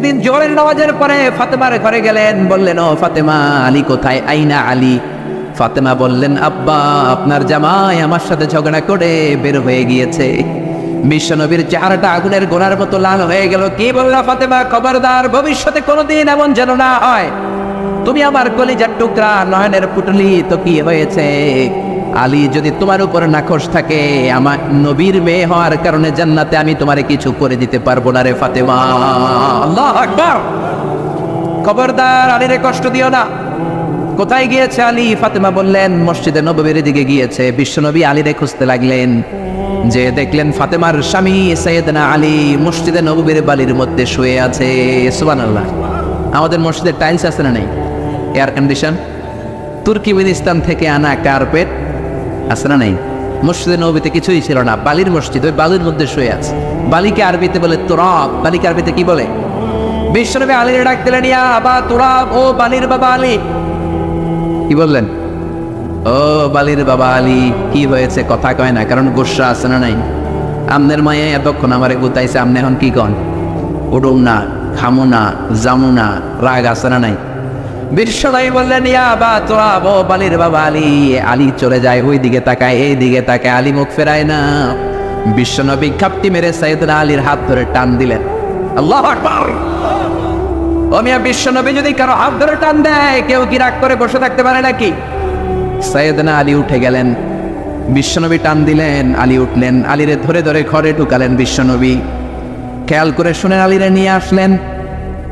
একদিন জোহরের নামাজের পরে ফাতেমার ঘরে গেলেন, বললেন, ও ফাতেমা, আলী কোথায়? আইনা আলী? ফাতেমা বললেন, আব্বা, আপনার জামাই আমার সাথে ঝগড়া করে বের হয়ে গিয়েছে। বিশ্বনবীর চেহারাটা আগুনের গোলার মতো লাল হয়ে গেল। কি বললা ফাতেমা? খবরদার, ভবিষ্যতে কোনোদিন এমন যেন না হয়। তুমি আমার কলিজার টুকরা, নয়নের পুটলি, তো কি হয়েছে? আলী যদি তোমার উপর নাখোশ থাকে, আমার নবীর মেয়ে হওয়ার কারণে জান্নাতে আমি তোমারে কিছু করে দিতে পারবো না রে ফাতেমা। আল্লাহু আকবার। খবরদার, আলীরে কষ্ট দিও না। কোথায় গিয়েছে আলী? ফাতেমা বললেন, মসজিদে নববীর দিকে গিয়েছে। বিশ্বনবী আলীরে খুঁজতে লাগলেন, যে দেখলেন ফাতেমার স্বামী সাইয়েদনা আলী মসজিদে নববীর বালির মধ্যে শুয়ে আছে। সুবহানাল্লাহ। আমাদের মসজিদে টাইলস আছে না নাই? এয়ার কন্ডিশন, তুর্কিমেনিস্তান থেকে আনা কার্পেট আছে না নাই? মসজিদে নববীতে কিছুই ছিল না, বালির মসজিদ, ওই বালির মধ্যে শুয়ে আছে। বালিকে আরবিতে বলে তুরাব। বালিকে আরবিতে কি বলে? বিশ্বনবী আলীর ডাক দিলেন, ইয়া আবা তুরাব, ও বালির বাবা আলী। কি বললেন? ও বালির বাবা আলী, কি হয়েছে? কথা কয় না, কারণ গোসা আছে না নাই? আমনের মায়ে এতক্ষণ আমারে গুতাইছে, আমনে এখন কি কন? উডুম না, খামু না, জামু না, রাগ আছে না নাই? বিশ্বনবী বললেন, ইয়া আবা তুরাব, ও বালির বাবা আলী। আলী চলে যায়, ওই দিকে তাকায়, এই দিকে তাকায়, আলী মুখ ফেরায় না। বিশ্বনবী খাপটি মেরে সাইয়েদনা আলীর হাত ধরে টান দিলেন। আল্লাহু আকবার। ও মিয়া, বিশ্বনবী যদি কারো হাত ধরে টান দেয়, কেউ কি রাগ করে বসে থাকতে পারে নাকি? সাইয়েদনা আলী উঠে গেলেন, বিশ্বনবী টান দিলেন, আলী উঠলেন, আলীরে ধরে ধরে ঘরে ঢুকালেন বিশ্বনবী। খেয়াল করে শুনেন, আলীরে নিয়ে আসলেন,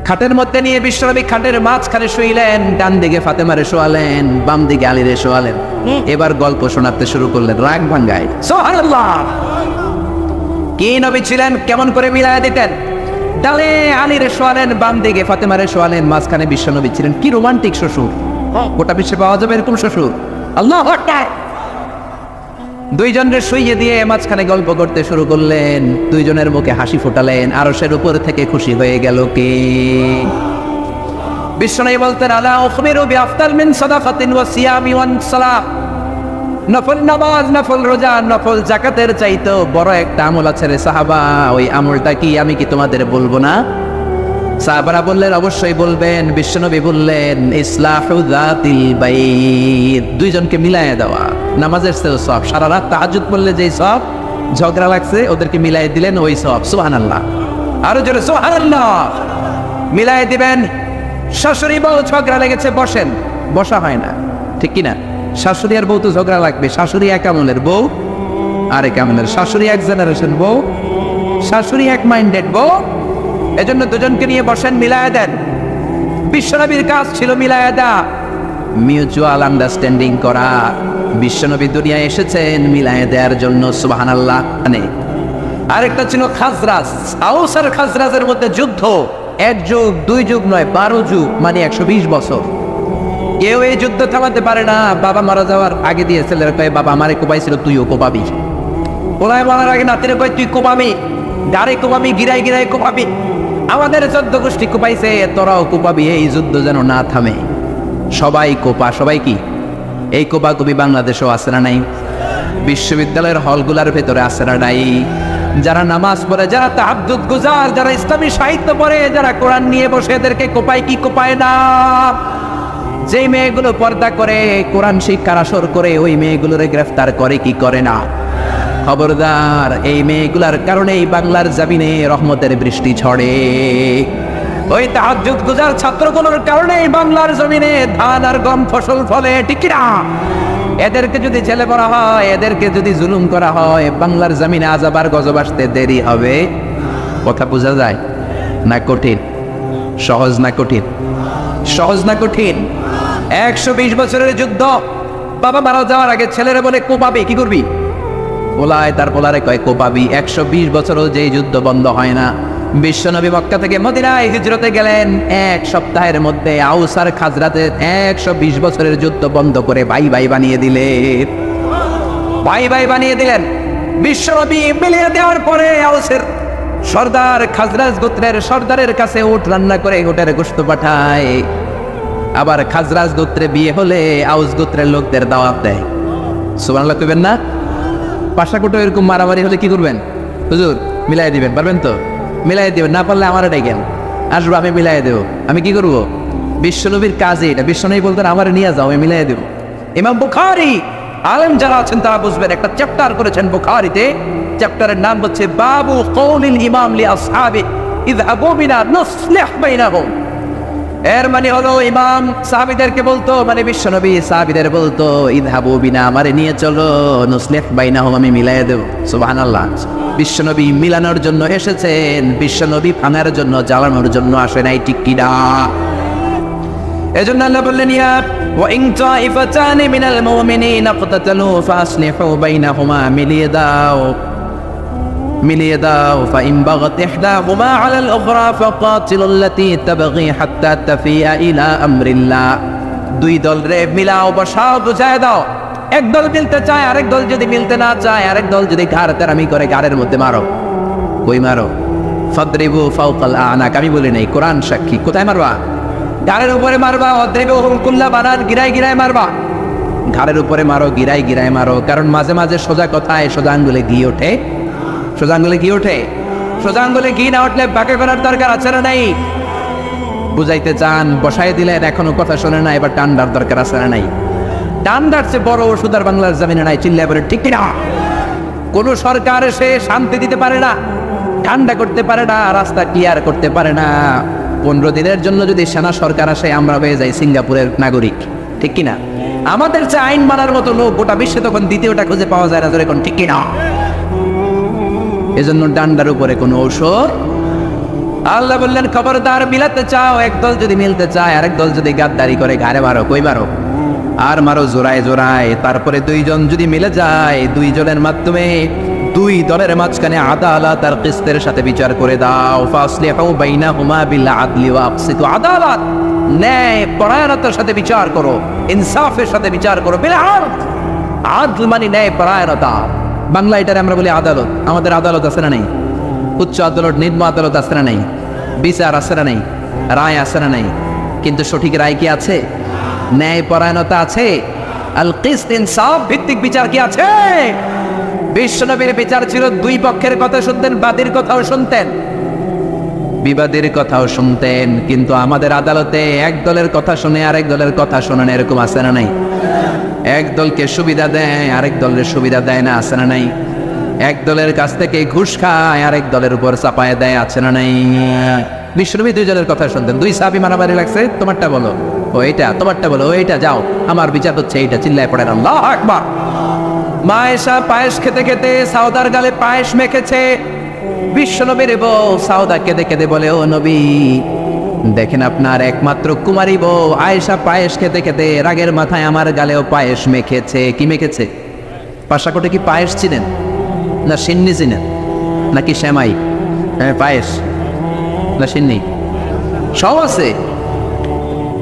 খাটের মধ্যে নিয়ে বিশ্বনবী খাটের মাঝখানে শুইলেন। ডান দিকে ফাতেমারে শোয়ালেন, বাম দিকে আলীরে শোয়ালেন। এবার গল্প শোনাতে শুরু করলেন, রাগ ভাঙ্গায়। সুবহানাল্লাহ। কি নবী ছিলেন, কেমন করে মিলায়া দিতেন। ডালে আলীরে শোয়ালেন, বাম দিকে ফাতেমারে শোয়ালেন, মাঝখানে বিশ্বনবী ছিলেন। কি রোমান্টিক শ্বশুর! গোটা বিশ্বে পাওয়া যাবে এরকম শ্বশুর? আল্লাহু আকবার। দুইজনের শুইয়ে দিয়ে মাঝখানে গল্প করতে শুরু করলেন। দুইজনের মুখে হাসি ফোটালেন। আরশের উপর থেকে খুশি হয়ে গেল কে? বিশ্বনবী বলতেন, আলা উখবিরু বিআফদাল মিন সাদাকাতিন ওয়া সিয়ামি ওয়ান সালাহ। নফল নামাজ, নফল রোজা, নফল যাকাতের চাইতো বড় একটা আমল আছে রে সাহাবা। ওই আমলটা কি আমি কি তোমাদের বলবো না? সাহাবারা বললেন, অবশ্যই বলবেন। বিশ্বনবী বললেন, ইসলাহু যাতিল বাইত, দুইজনকে মিলাইয়া দেওয়া। নামাজের চেয়েও সব, সারা রাত তাহাজ্জুদ পড়লে যেই সব, ঝগড়া লাগছে ওদেরকে মিলাই দিলেন ওই সব। সুবহানাল্লাহ। আরো জোরে সুবহানাল্লাহ। মিলাই দিবেন। শাশুড়ি বউ ঝগড়া লেগেছে, বসেন, বসা হয় না, ঠিক কিনা? শাশুড়ি আর বউ তো ঝগড়া লাগবে। শাশুড়ি এক আমলের, বউ আরেক আমলের। শাশুড়ি এক জেনারেশন, বউ শাশুড়ি এক মাইন্ডেড বউ। এজন্য দুজনকে নিয়ে বসেন, মিলায়া দেন। বিশ্বনবীর কাজ ছিল মিলায়া দেয়া, মিউচুয়াল আন্ডারস্ট্যান্ডিং করা। বিশ্বনবী দুনিয়ায় এসেছেন মিলায়া দেওয়ার জন্য। সুবহানাল্লাহ। আরেকটা ছিল খাজরাজ, আউস আর খাজরাজের মধ্যে যুদ্ধ। 1 যুগ 2 যুগ নয়, 12 যুগ, মানে 120 বছর। কেউ এই যুদ্ধ থামাতে পারে না। বাবা মারা যাওয়ার আগে দিয়ে ছেলেরা কয়, বাবা আমারে কোপাইছিল, তুইও কোপাবি। ওলাই মারার আগে নাতিরে কয়, তুই কোপাবি, ডারে কোপাবি, গিরাই গিরাই কোপাবি। আমাদের 14 গোষ্ঠী কোপাইছে, তোরাও কোপাবি। এই যুদ্ধ যেন না থামে। সবাই কোপা। সবাই কি? এই কোপাকুপি বাংলাদেশেও আছে না নাই? বিশ্ববিদ্যালয়ের হলগুলার ভেতরে আছে না নাই? যারা নামাজ পড়ে, যারা তাহাজ্জুদ গুজার, যারা ইসলামী সাহিত্য পড়ে, যারা কোরআন নিয়ে বসে, এদেরকে কোপায় কি কোপায় না? যেই মেয়েগুলো পর্দা করে, কোরআন শিক্ষার আসর করে, ওই মেয়েগুলোরে গ্রেফতার করে কি করে না? খবরদার, এই মেয়েগুলার কারণেই বাংলার জমিনে রহমতের বৃষ্টি ঝরে। ওই তাহাজ্জুদ গুজার ছাত্রগুলোর কারণেই বাংলার জমিনে ধান আর গম ফসল ফলে, ঠিক না? এদেরকে যদি জেলে করা হয়, এদেরকে যদি জুলুম করা হয়, বাংলার জমিনে আযাব আর গজব আসতে দেরি হবে। কথা বোঝা যায় না? কঠিন? সহজ না কঠিন? সহজ না কঠিন? 120 বছরের যুদ্ধ। বাবা মারা যাওয়ার আগে ছেলেরা বলে, কোপাবি। কি করবি? পোলায় তার পোলারে কয়, কোপাবি। 120 বছরও যেই যুদ্ধ বন্ধ হয় না। বিশ্বনবী মক্কা থেকে মদিনায় হিজরতে গেলেন, 1 সপ্তাহের মধ্যে আউস আর খাজরাজের 120 বছরের যুদ্ধ বন্ধ করে ভাই ভাই বানিয়ে দিলেন। ভাই ভাই বানিয়ে দিলেন। বিশ্বনবী মিলিয়ে দেওয়ার পরে আউসের সর্দার খাজরাজ গোত্রের সর্দারের কাছে উট রান্না করে উটের গোশত পাঠায়। আবার খাজরাজ গোত্রে বিয়ে হলে আউস গোত্রের লোকদের দাওয়াত দেয়। সুবহানাল্লাহ কইবেন না? পাশাকুটো এরকম মারামারি হলে কি করবেন? হুজুর মিলাই দিবেন, পারবেন তো? মিলাই দিবেন, না পারলে আমার এটাই জ্ঞান। আসবো, আমি মিলাই দেবো। আমি কি করবো? বিশ্বনবীর কাজে এটা। বিশ্বনবী বলতেন আমার নিয়ে যাও, আমি মিলাই দেবো। ইমাম বুখারী আলেম যারা আছেন তারা বুঝবেন, একটা চ্যাপ্টার করেছেন বুখারীতে, চ্যাপ্টারের নাম হচ্ছে বাবু কওলিল ইমাম লি আসহাবি ইযহাবু বিনা নুসলিহ বাইনাহুম। এর মানে হলো ইমাম সাহাবীদেরকে বলতো, মানে বিশ্বনবী সাহাবীদের বলতো ইযহাবু বিনা, আমারে নিয়ে চলো, নুসলিহ বাইনাহুম, আমি মিলাই দেব। সুবহানাল্লাহ। বিশ্বনবী মিলানোর জন্য এসেছেন, বিশ্বনবী ভাঙার জন্য, জ্বালানোর জন্য আসে নাই, ঠিক কি না? এজন্য আল্লাহ বললেন ইয়া ওয়া ইন তাইফাতানি মিনাল মুমিনিনা ইকতাতালু ফাসলিহু বাইনাহুমা, মিলিয়ে দাও। ফাইন বাগাত ইহদাহুমা আলাল উখরা ফাকাতিলুল লাতী তাবগী হাত্তা তাফিয়া ইলা আমরিল্লাহ। দুই দল রে মিলাও, বসাও, বুঝায় দাও। এক দল মিলতে চায়, আরেক দল যদি মিলতে না চায়, আরেক দল যদি ঘাড় তেরামি করে, ঘাড়ের মধ্যে মারো। কই মারো? ফাদরিবু ফাওকাল আনাক। আমি বলি নাই, কোরআন সাক্ষী। কোথায় মারবা? ঘাড়ের উপরে মারবা। অদ্রিবুহুম কুল্লা বানান, গিরায় গিরায় মারবা। ঘাড়ের উপরে মারো, গিরায় গিরায় মারো। কারণ মাঝে মাঝে সোজা কথায় সোজা আঙ্গুলে ঘি ওঠে। সোজা আঙ্গুলে ঘি ওঠে। সোজা আঙ্গুলে ঘি না উঠলে বাঁকে করার দরকার আছে না নাই? বুঝাইতে চান, বসাই দিলেন, এখনো কথা শোনে না, এবার টান্ডার দরকার আছে না নাই? টান্ডার চেয়ে বড় ওষুধ আর বাংলার জমিনে নাই। চিল্লায় বলে ঠিক কিনা? কোন সরকার এসে শান্তি দিতে পারে না, ঠান্ডা করতে পারে না, রাস্তা ক্লিয়ার করতে পারে না। 15 দিনের জন্য যদি সেনা সরকার আসে, আমরা হয়ে যাই সিঙ্গাপুরের নাগরিক, ঠিক কিনা? আমাদের চেয়ে আইন মানার মতো লোক গোটা বিশ্বে তখন দ্বিতীয়টা খুঁজে পাওয়া যায় না, এখন ঠিক কিনা? এজন্য ডান্ডার উপরে কোনো ঔষধ। আল্লাহ বললেন খবরদার, মিলাতে চাও, একদল যদি মিলতে চায়, আরেক দল যদি গাদ্দারি করে, ঘাড়ে মারো। কই মারো? আর মারো জোড়ায় জোড়ায়। তারপরে দুইজন যদি মিলে যায়, দুইজনের মাধ্যমে দুই দলের মাঝখানে আদালত আর কিসতের সাথে বিচার করে দাও। ফাসলিহু বাইনাহুমা বিল আদলি ওয়া আকসিতু। আদালত, ন্যায় পরায়ণতার সাথে বিচার করো, ইনসাফের সাথে বিচার করো। বিল আদল, আদল মানে ন্যায় পরায়ণতা। বাংলা এটারে আমরা বলি আদালত। আমাদের আদালত আছে না নাই? উচ্চ আদালত, নিম্ন আদালত আছে না নাই? বিচার আছে না নাই? রায় আছে না নাই? কিন্তু সঠিক রায় কি আছে? ন্যায় পরায়ণতা আছে? আল কিসত, ইনসাফ ভিত্তিক বিচার কি আছে? বিশ্বনবীর বিচার ছিল দুই পক্ষের কথা শুনতেন, বাদীর কথাও শুনতেন, বিবাদীর কথাও শুনতেন। কিন্তু আমাদের আদালতে এক দলের কথা শুনে আরেক দলের কথা শোনেন, এরকম আছে না নাই? এক দলকে সুবিধা দেয়, আরেক দলের সুবিধা দেয় না, আছে না নাই? এক দলের কাছ থেকে ঘুষ খায়, আরেক দলের উপর চাপায় দেয়, আছে না নাই? বিশ্বনবী দুই জনের কথা শুনতেন। দুই সাহাবী মারামারি লাগছে, তোমারটা বলো, ও এইটা, তোমারটা বলো, ও এইটা, যাও, আমার বিচার হচ্ছে এইটা, চিল্লায় পড়েন আল্লাহু আকবার। মা আয়েশা পায়েস খেতে খেতে সাউদার গালে পায়েস মেখেছে। বিশ্বনবীর বউ সাউদা কেঁদে কেঁদে বলে, ও নবী, দেখেন আপনার একমাত্র কুমারী বউ আয়েশা পায়েস খেতে খেতে রাগের মাথায় আমার গালেও পায়েস মেখেছে। কি মেখেছে? পাশাকোটে কি পায়েস চিনেন? না সিন্নি চিনেন? নাকি শ্যামাই? হ্যাঁ, পায়েস না সিন্নি সব আছে।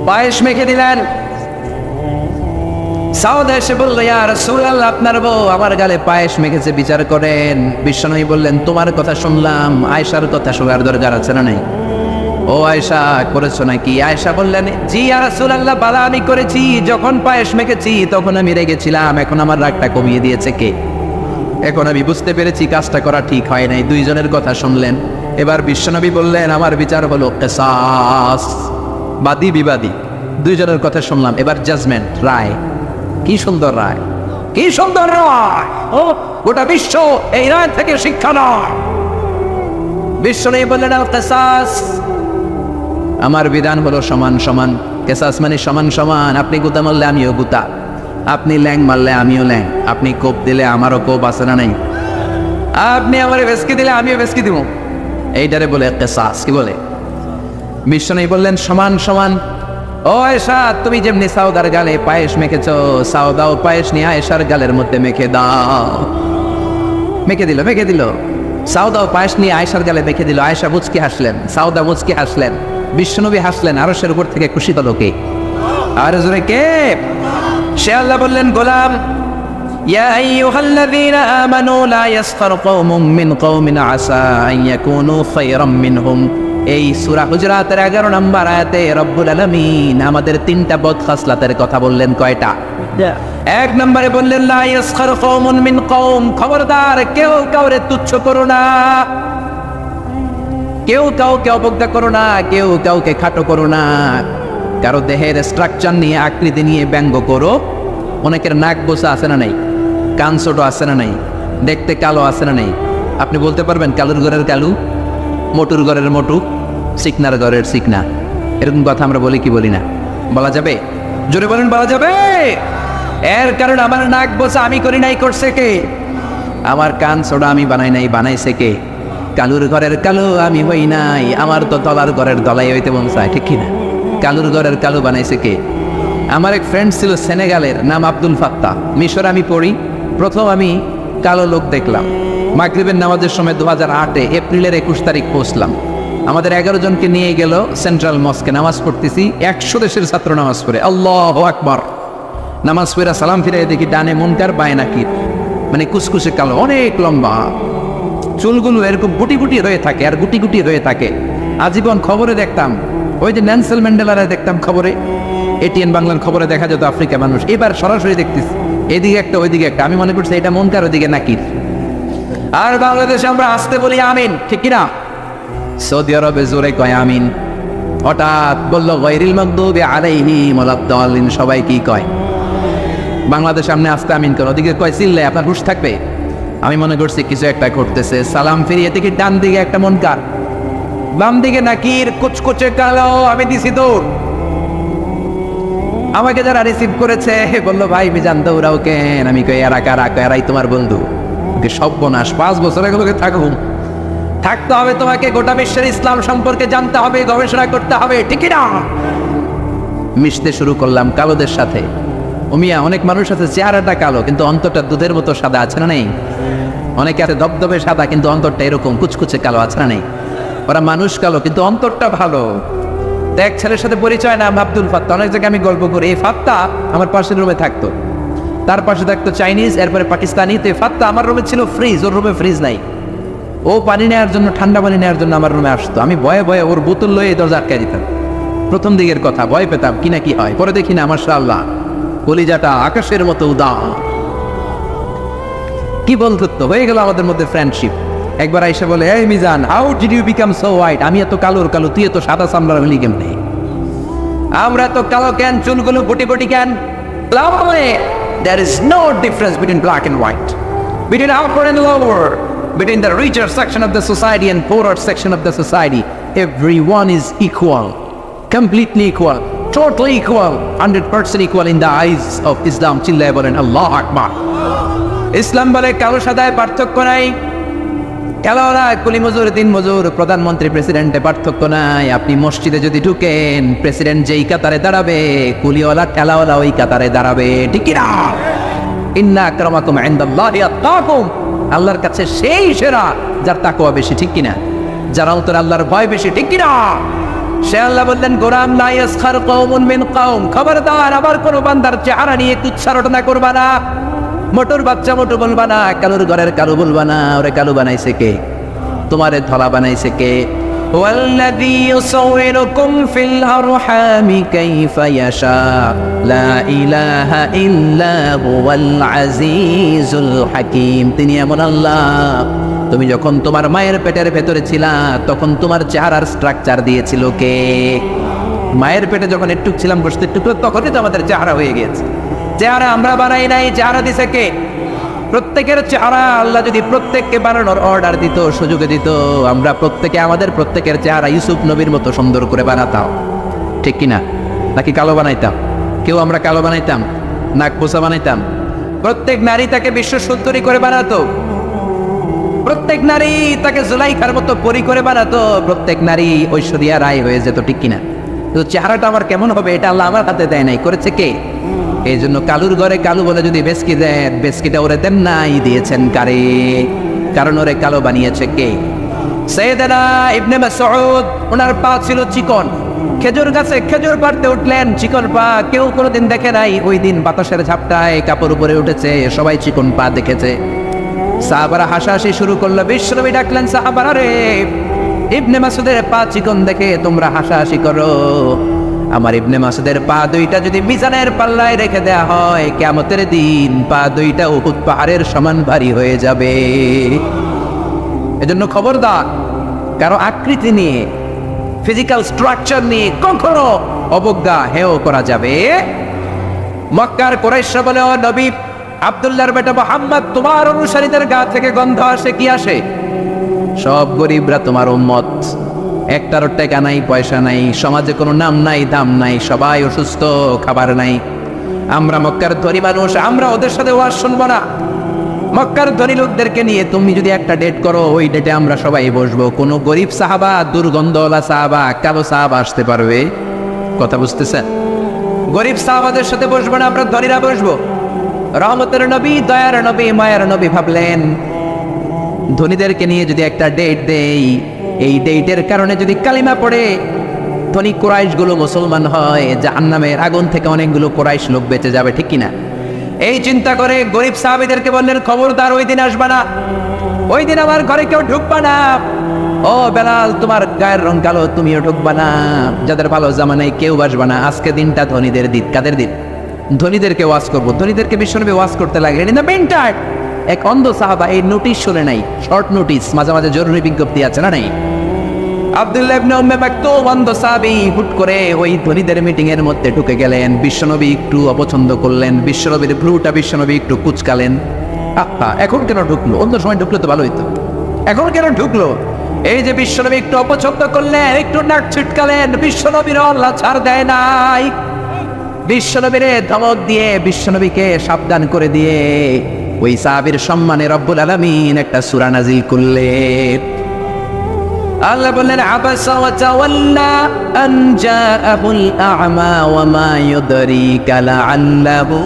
পায়েস মেখে দিলেন। সাউদা এসে বললো, ইয়া রাসূলুল্লাহ, আপনার বউ আমার গালে পায়েস মেখেছে, বিচার করেন। বিশ্বনবী বললেন, তোমার কথা শুনলাম, আয়েশার কথা শোনার দরকার আছে না নাই? ও আয়েশা, করেছো নাকি? আয়েশা বললেন, জি ইয়া রাসূলুল্লাহ, বালা আমি করেছি। যখন পায়েস মেখেছি তখন আমি রেগেছিলাম, এখন আমার রাগটা কমিয়ে দিয়েছে কে? এখন আমি বুঝতে পেরেছি কাজটা করা ঠিক হয় নাই। দুইজনের কথা শুনলেন। এবার বিশ্বনবী বললেন, আমার বিচার হলো কিসাস, বাদী বিবাদী দুইজনের কথা শুনলাম, এবার জাজমেন্ট, রায়। কি সুন্দর রায়, কি সুন্দর রায়! ও গোটা বিশ্ব এই রায় থেকে শিক্ষা নয়। বিশ্বনবী বললেন, আল কিসাস, আমার বিধান হলো সমান সমান। কিসাস মানে সমান সমান। আপনি গুতা মারলে আমিও গুতা, আপনি ল্যাং মারলে আমিও ল্যাং, আপনি কোপ দিলে আমারও কোপ, আছে না নাই? আপনি আমারে ভেসকি দিলে আমিও ভেসকি দিব, এইটারে বলে কিসাস। কি বলে? বিশ্বনবী বললেন, সমান সমান। ও আয়েশা, তুমি যেমনি সাউদার গালে পায়েস মেখেছো, সাউদাও পায়েস নিয়ে আয়েশার গালের মধ্যে মেখে দাও। মেখে দিল, মেখে দিল। সাউদাও পায়েস নিয়ে আয়েশার গালে মেখে দিল। আয়েশা মুচকি হাসলেন, সাউদা মুচকি হাসলেন, বিশ্বনবী হাসলেন। আরশের উপর থেকে খুশি হলো কে? আর জোরে কে? সে আল্লাহ বললেন, গোলাম, ইয়া আইয়ুহাল্লাযীনা আমানু লা ইয়াসখার কওমুম মিন কওমিন আসা আন ইয়াকুনু খায়রাম মিনহুম। এই সূরা হুজরাতের 11 নম্বর আয়াতে রব্বুল আলামিন আমাদের 3টা বদ খাসলাতের কথা বললেন। কয়টা? 1 নম্বরে বললেন, লা ইয়াসখার কওমুন মিন কওম, খবরদার কেউ কাউরে তুচ্ছ করো না। কেউ কাউকে অবজ্ঞা করো না, কেউ কাউকে খাটো করো না, কারো দেহের স্ট্রাকচার নিয়ে আকৃতি নিয়ে ব্যঙ্গ করো। অনেকের নাক বোসা আছে না নাই, কান ছোট আছে না নাই, দেখতে কালো আছে না নাই? আপনি বলতে পারবেন কালুর ঘরের কালু, মোটুর ঘরের মোটু, সিকনার ঘরের সিকনা? এরকম কথা আমরা বলি কি বলি না? বলা যাবে? জোরে বলেন, বলা যাবে? এর কারণ আমার নাক বোসা আমি করি নাই, করছে কে? আমার কান ছোট আমি বানাই নাই, বানাইছে কে? কালুর ঘরের কালু আমি হই নাই, আমার তো তলার ঘরের দলাই হইতে মন চায়, ঠিক কিনা? কালুর ঘরের কালু বানাইছে কে? আমার এক ফ্রেন্ড ছিল সেনেগালের, নাম আব্দুল ফাত্তা। মিশর আমি পড়ি, প্রথম আমি কালো লোক দেখলাম। মাগরিবের নামাজের সময় 2008-এ এপ্রিলের 21 তারিখ পৌঁছলাম। আমাদের 11 জনকে নিয়ে গেল সেন্ট্রাল মস্কে, নামাজ পড়তেছি, 100 দেশের ছাত্র নামাজ পড়ে। আল্লাহু আকবার। নামাজ পড়া সালাম ফিরে দেখি ডানে মুনকার বায়ে নাকির, মানে কুচকুচে কালো, অনেক লম্বা, চুলগুলো এরকম গুটি গুটি হয়ে থাকে আর গুটি গুটি হয়ে থাকে। আজীবন খবরে দেখতাম, ওই যে নেলসন ম্যান্ডেলারে দেখতাম খবরে, এটিএন বাংলার খবরে দেখা যেত আফ্রিকা মানুষ। এবার সরাসরি দেখতেছি, এদিকে একটা ওইদিকে একটা। আমি মনে করছি এটা মুনকার, ওইদিকে নাকির। আর বাংলাদেশে আমরা আসতে বলি আমিন, ঠিক কিনা? সৌদি আরবে জোরে কয় আমিন। হঠাৎ বললো গায়রিল মাগদুবি আলাইহিম ওয়ালাদ-দাল্লিন, সবাই কি কয়? বাংলাদেশ সামনে আসতে আমিন কেন? ওদিকে কয় চিল্লায়, আপনার হুঁশ থাকবে? আমি মনে করছি কিছু একটা করতেছে। সালাম ফিরিয়ে দেখি ডান দিকে একটা মুনকার, বাম দিকে নাকির, কুচকুচে কালো। আমি দিছি দৌড়। আমাকে যারা রিসিভ করেছে বললো ভাই মিজান দৌড়াও কেন? আমি কই এরা কারা? এরাই তোমার বন্ধু। সর্বনাশ, 5 বছর এগুলোকে থাকতে হবে তোমাকে, গোটা বিশ্বের ইসলাম সম্পর্কে জানতে হবে, গবেষণা করতে হবে, ঠিক না? মিশতে শুরু করলাম কালোদের সাথে। ওমিয়া অনেক মানুষ আছে চেহারাটা কালো কিন্তু অন্তরটা দুধের মতো সাদা, আছে না নেই? অনেকে আছে ধবধবে সাদা কিন্তু অন্তরটা এরকম কুচকুচে কালো, আছে না নেই? ওরা মানুষ কালো কিন্তু অন্তরটা ভালো। এক ছেলের সাথে পরিচয়, নাম আব্দুল ফাত্তা। অনেক জায়গায় আমি গল্প করি, এই ফাত্তা আমার পাশের রুমে থাকতো, তার পাশে থাকতো চাইনিজ, এরপরে পাকিস্তানি। তো এই ফাত্তা আমার রুমে ছিল ফ্রিজ, ওর রুমে ফ্রিজ নাই। ও পানি নেওয়ার জন্য, ঠান্ডা পানি নেওয়ার জন্য আমার রুমে আসতো। আমি ভয়ে ভয়ে ওর বোতল লয়ে দরজা আটকাই দিতাম। প্রথম দিকের কথা ভয় পেতাম, কি না কি হয়। পরে দেখি না, মাশাআল্লাহ, কলিজাটা আকাশের মতো উদার। কি বন্ধুত্ব হয়ে গেল আমাদের মধ্যে, ফ্রেন্ডশিপ। একবার আইসা বলে, এই Mizan, how did you become so white? আমি এত কালোর কালো, তুই এত সাদা চামড়ার হলি কেমনে? আমরা তো কালো কেন, চুলগুলো গুটি গুটি কেন? There is no difference between black and white, between upper and lower, between the richer section of the society and poorer section of the society. Everyone is equal, completely equal, totally equal, 100% equal in the eyes of Islam. চিল্লায় বলেন আল্লাহু আকবার। ইসলাম বলে কালো সাদায় পার্থক্য নাই। কালোরা কুলি মজুর, দিন মজুর, প্রধানমন্ত্রী, প্রেসিডেন্টে পার্থক্য নাই। আপনি মসজিদে যদি ঢুকেন, প্রেসিডেন্ট যেই কাতারে দাঁড়াবে, কুলিওয়ালা ঠেলাওয়ালা ওই কাতারে দাঁড়াবে, ঠিক কি না? ইন্না আকরামাকুম ইনদাল্লাহি আতকাকুম, আল্লাহর কাছে সেই সেরা যার তাকওয়া বেশি, ঠিক কিনা? যার অন্তরে আল্লাহর ভয় বেশি, ঠিক কিনা? সে আল্লাহ বললেন, গোলাম লা ইয়াসখার কওমুন মিন কওম, খবরদার আবার কোন বান্দার চেহারা নিয়ে তুচ্ছারটনা করবা না। মোটর বাচ্চা মোটু বলবা না, কালুর ঘরের কালু বলবা না। ওরে কালু বানাইছে কে? তোমারে ধলা বানাইছে কে? ওয়াল্লাযী ইউসাউইরুকুম ফিল আরহামি কাইফা ইয়াশা, লা ইলাহা ইল্লা হুয়াল আজিজুল হাকীম। তিনি এমন আল্লাহ, তুমি যখন তোমার মায়ের পেটের ভেতরে ছিলা তখন তোমার চেহারার স্ট্রাকচার দিয়েছিল কে? মায়ের পেটে যখন একটু ছিলাম, বসতে একটু, তখনই তো আমাদের চেহারা হয়ে গিয়েছে। চেহারা আমরা বানাই নাই, চেহারা দিছে কে? প্রত্যেকের চেহারা আল্লাহ যদি প্রত্যেককে বানানোর অর্ডার দিত, সুযোগে দিত, আমরা প্রত্যেকে আমাদের প্রত্যেকের চেহারা ইউসুফ নবীর মতো সুন্দর করে বানাতাম, ঠিক কিনা? নাকি কালো বানাইতাম? কেউ আমরা কালো বানাইতাম, নাক পোষা বানাইতাম? প্রত্যেক নারী তাকে বিশ্ব সুন্দরী করে বানাতো, প্রত্যেক নারী তাকে জুলাইখার মতো পরি করে বানাতো, প্রত্যেক নারী ঐশ্বরিয়া রায় হয়ে যেত, ঠিক কিনা? তো চেহারাটা আমার কেমন হবে এটা আল্লাহ আমার হাতে দেয় নাই, করেছে কে? এই জন্য কালুর ঘরে কালু বলে যদি বেসকি দেন, বেসকিটা ওরে দেন নাই, দিয়েছেন কারে? কারণ ওরে কালো বানিয়েছে কে? সাইয়েদনা ইবনে মাসউদ, ওনার পা ছিল চিকন, খেজুর গাছে খেজুর পাড়তে উঠলেন, চিকন পা, কেউ কোনোদিন দেখে নাই। ওই দিন বাতাসের ঝাপটায় কাপড় উপরে উঠেছে, সবাই চিকন পা দেখেছে। সাহাবারা হাসাহাসি শুরু করলো। বিশ্বনবী ডাকলেন, সাহাবারা রে, ইবনে মাসউদের পা চিকন দেখে তোমরা হাসাহাসি করো, আমার ইবনে মাসউদের পা দুইটা যদি মিজানের পাল্লায় রেখে দেয়া হয়, কিয়ামতের দিন পা দুইটা উহুদ পাহাড়ের সমান ভারী হয়ে যাবে। এজন্য খবরদার, কারো আকৃতি নিয়ে, ফিজিক্যাল স্ট্রাকচার নিয়ে কখনো অবজ্ঞা হেয় করা যাবে। মক্কার কুরাইশরা বলে, ও নবী, আব্দুল্লাহর বেটা মুহাম্মদ, তোমার অনুসারীদের গা থেকে গন্ধ আসে, কি আসে? সব গরিবরা তোমার উম্মত, একটারও টাকা নাই, পয়সা নাই, সমাজে কোনো নাম নাই, দাম নাই, সবাই অসুস্থ, খাবার নাই। আমরা মক্কার ধনী মানুষ, আমরা ওদের সাথে ওয়াজ শুনবো না। মক্কার ধনী লোকদেরকে নিয়ে তুমি যদি একটা ডেট করো, ওই ডেটে আমরা সবাই বসবো। কোনো গরিব সাহাবা, দুর্গন্ধওয়ালা সাহাবা, কালো সাহাবা আসতে পারবে? কথা বুঝতেছেন? গরিব সাহাবাদের সাথে বসবো না, আমরা ধনীরা বসবো। রহমতের নবী, দয়ার নবী, মায়ার নবী ভাবলেন, ধনীদেরকে নিয়ে যদি একটা ডেট দেই, এই ডেটের কারণে যদি কালিমা পড়ে ধনী কুরাইশ গুলো মুসলমান হয়, জাহান্নামের আগুন থেকে অনেকগুলো কুরাইশ লোক বেঁচে যাবে, ঠিক কিনা? এই চিন্তা করে গরিব সাহাবীদেরকে বললেন, খবরদার ওই দিন আসবা না, ওই দিন আমার ঘরে কেউ ঢুকবা না। ও বেলাল, তোমার গায়ের রং কালো, তুমিও ঢুকবা না। যাদের ভালো জামা নাই কেউ আসবা না। আজকে দিনটা ধনীদের দিন। কাদের দিন? ধনীদেরকে ওয়াজ করবো। ধনীদেরকে বিশ্বনবী ওয়াজ করতে লাগলেন। ইন দ্য মিনটাইম এক অন্ধ সাহাবা এই নোটিশ শুনে নাই, শর্ট নোটিশ, মাঝে মাঝে জরুরি বিজ্ঞপ্তি আছে না? নাই। আব্দুল্লাহ ইবনে উম্মে মাকতুম অন্ধ সাহাবী হুট করে ওই ধনীদের মিটিং এর মধ্যে ঢুকে গেলেন। বিশ্বনবী একটু অপছন্দ করলেন, বিশ্বনবীর ভ্রুটা বিশ্বনবী একটু কুচকালেন। এখন কেন ঢুকলো? অন্য সময় ঢুকলে তো ভালো হইতো, এখন কেন ঢুকলো? এই যে বিশ্বনবী একটু অপছন্দ করলেন, একটু নাক ছিটকালেন, বিশ্বনবীর আল্লাহ ছাড় দেয় নাই। বিশ্বনবীর ধমক দিয়ে, বিশ্বনবীকে সাবধান করে দিয়ে ওই সাহাবীর সম্মানে রব্বুল আলামিন একটা সূরা নাজিল করলেন। আল্লাহ বললেন, আবাসা ওয়া তাওয়াল্লা আন জাআহুল আ'মা ওয়া মা ইউদরিকা লাআল্লাহু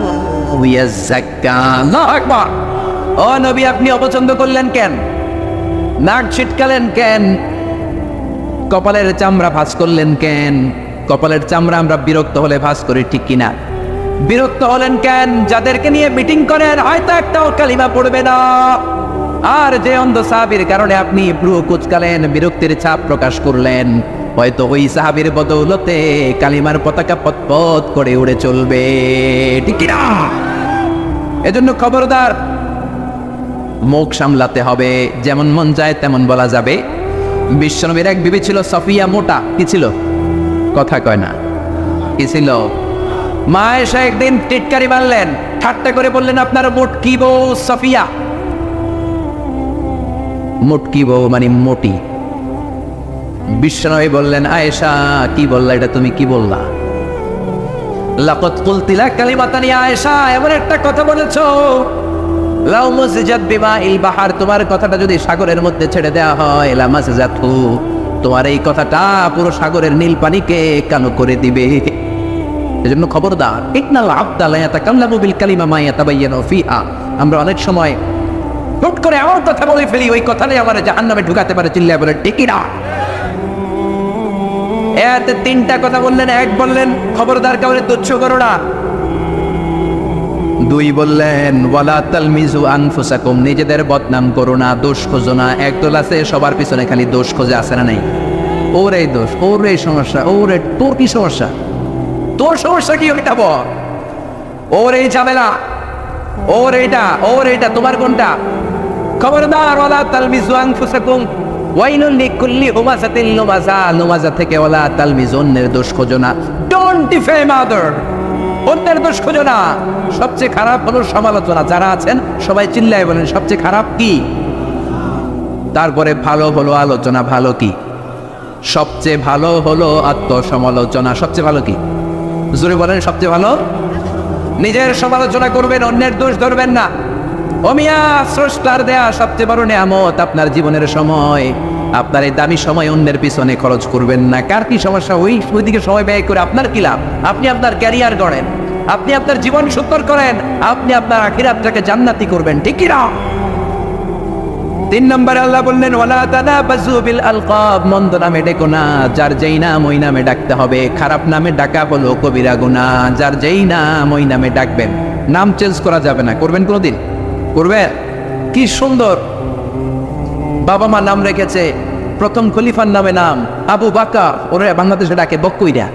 ইয়াযাক্কা। আল্লাহু আকবার। ও নবী, আপনি অপছন্দ করলেন কেন? নাক ছিটকালেন কেন? কপালের চামড়া ভাঁজ করলেন কেন? কপালের চামড়া আমরা বিরক্ত হলে ভাঁজ করি, ঠিক কিনা? বিরক্ত হলেন কেন? যাদেরকে নিয়ে মিটিং করেন হয়তো একটাও কালিমা পড়বে না, আর যে অন্ধ সাহাবীর কারণে আপনি ভ্রু কুচকালেন, বিরক্তির ছাপ প্রকাশ করলেন, হয়তো ওই সাহাবীর বদৌলতে কালিমার পতাকা পতপত করে উড়ে চলবে, ঠিক কিনা? এজন্য খবরদার, মুখ সামলাতে হবে। যেমন মন চায় তেমন বলা যাবে। বিশ্বনবীর এক বিবি ছিল সফিয়া, মোটা। কি ছিল? কথা কয় না। কি ছিল? মা এসে একদিন টিটকারি মারলেন, ঠাট্টা করে বললেন, আপনার মোটকি বউ সফিয়া। মোটকি বউ মানে মোটি। বিশ্বনবী বললেন, আয়েশা, কি বললা এটা? তুমি কি বললা? লাকাদ কুলতি লা কালিমাতান ইয়া আয়েশা, এমন একটা কথা বলেছো, লাউ মুসজাত বিমাইল বাহার, তোমার কথাটা যদি সাগরের মধ্যে ছেড়ে দেওয়া হয়, লা মাসজাতহু, তোমার এই কথাটা পুরো সাগরের নীল পানিকে কালো করে দিবে। এজন্য খবরদার, ইন্নাল আবদা লা ইয়াতাকাল্লামু বিল কালিমা মা ইয়াতাবায়্যানু ফিহা। আমরা অনেক সময় হুট করে এমন কথা বলে ফেলি, ওই কথাটাই আমার জাহান্নামে ঢুকাতে পারে। চিল্লায় বলেন, ঠিক না? এতে তিনটা কথা বললেন। এক বললেন, খবরদার কাউরে তুচ্ছ করো না। দুই বললেন, ওয়ালা তালমিজু আনফুসাকুম, নিজেদের বদনাম করো না, দোষ খোঁজো না। একদল আছে সবার পিছনে খালি দোষ খোঁজে, আছে না? নাই? ওর এই দোষ, ওর এই সমস্যা, ওর তোর কি সমস্যা? তোর সমস্যা কি ওইটা বল। ওর এই ঝামেলা, ওর এইটা, তোমার কোনটা? খবরদার, ওয়ালা তালমিজু আনফুসাকুম ওয়াইলুল লিকুল্লি হুমাযাতিন লুমাযা, লুমাযা থেকে ওয়ালা তালমিজু, অন্যের দোষ খোঁজো না। ডোন্ট ডিফেম আদার, অন্যের দোষ খোঁজো না। সবচেয়ে খারাপ হলো সমালোচনা। যারা আছেন সবাই চিল্লায় বলেন, সবচেয়ে খারাপ কি? তারপরে ভালো হলো আলোচনা। ভালো কি? সবচেয়ে ভালো হলো আত্মসমালোচনা। সবচেয়ে ভালো কি? জোরে বলেন, সবচেয়ে ভালো। নিজের সমালোচনা করবেন, অন্যের দোষ ধরবেন না। ও মিয়া, স্রষ্টার দেয়া সবচেয়ে বড় নিয়ামত আপনার জীবনের সময়। আপনার এই দামি সময় অন্যের পিছনে খরচ করবেন না। কার কি সমস্যা, ওইদিকে সময় ব্যয় করে আপনার কি লাভ? আপনি আপনার ক্যারিয়ার গড়েন, আপনি আপনার জীবন সুন্দর করেন, আপনি আপনার আখিরাতটাকে জান্নাতি করবেন, ঠিক কি না? 3 নম্বরে আল্লাহ বললেন, ওয়ালা তানাবাযু বিল আলকাব, মন্দ নামে ডেকো না। যার যেই নাম ওই নামে ডাকতে হবে। খারাপ নামে ডাকা হলো কবিরা গুনাহ। যার যেই নাম ওই নামে ডাকবেন, নাম চেঞ্জ করা যাবে না। করবেন কোনোদিন? করবেন? কি সুন্দর বাবা মা নাম রেখেছে, প্রথম খলিফার নামে নাম আবু বাকার, ওরা বাংলাদেশে ডাকে বক্কইরা।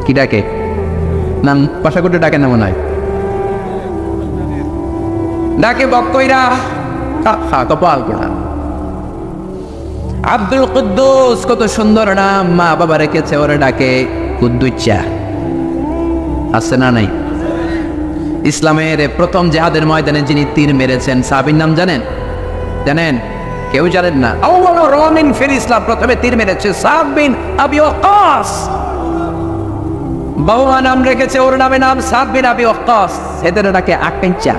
কি ডাকে? নাম পাশাকুটে ডাকে না মনে হয়, ডাকে বক্কইরা। কপাল পোড়া। আব্দুল কুদ্দুস, কত সুন্দর নাম, মা বাবা রেখেছে ওরে ডাকে কুদ্দুচ্চা। আছে না নাই? ইসলামের প্রথম জিহাদের ময়দানে যিনি তীর মেরেছেন সাহাবীর নাম জানেন? জানেন? কেউ জানেন না? আউয়ালু রামিন ফিল ইসলাম, প্রথমে তীর মেরেছে সাদ বিন আবি ওয়াক্কাস। বাবা নাম রেখেছে ওর নামে, নাম সাদ বিন আবি ওয়াক্কাস। এদের ডাকে আকাইচা।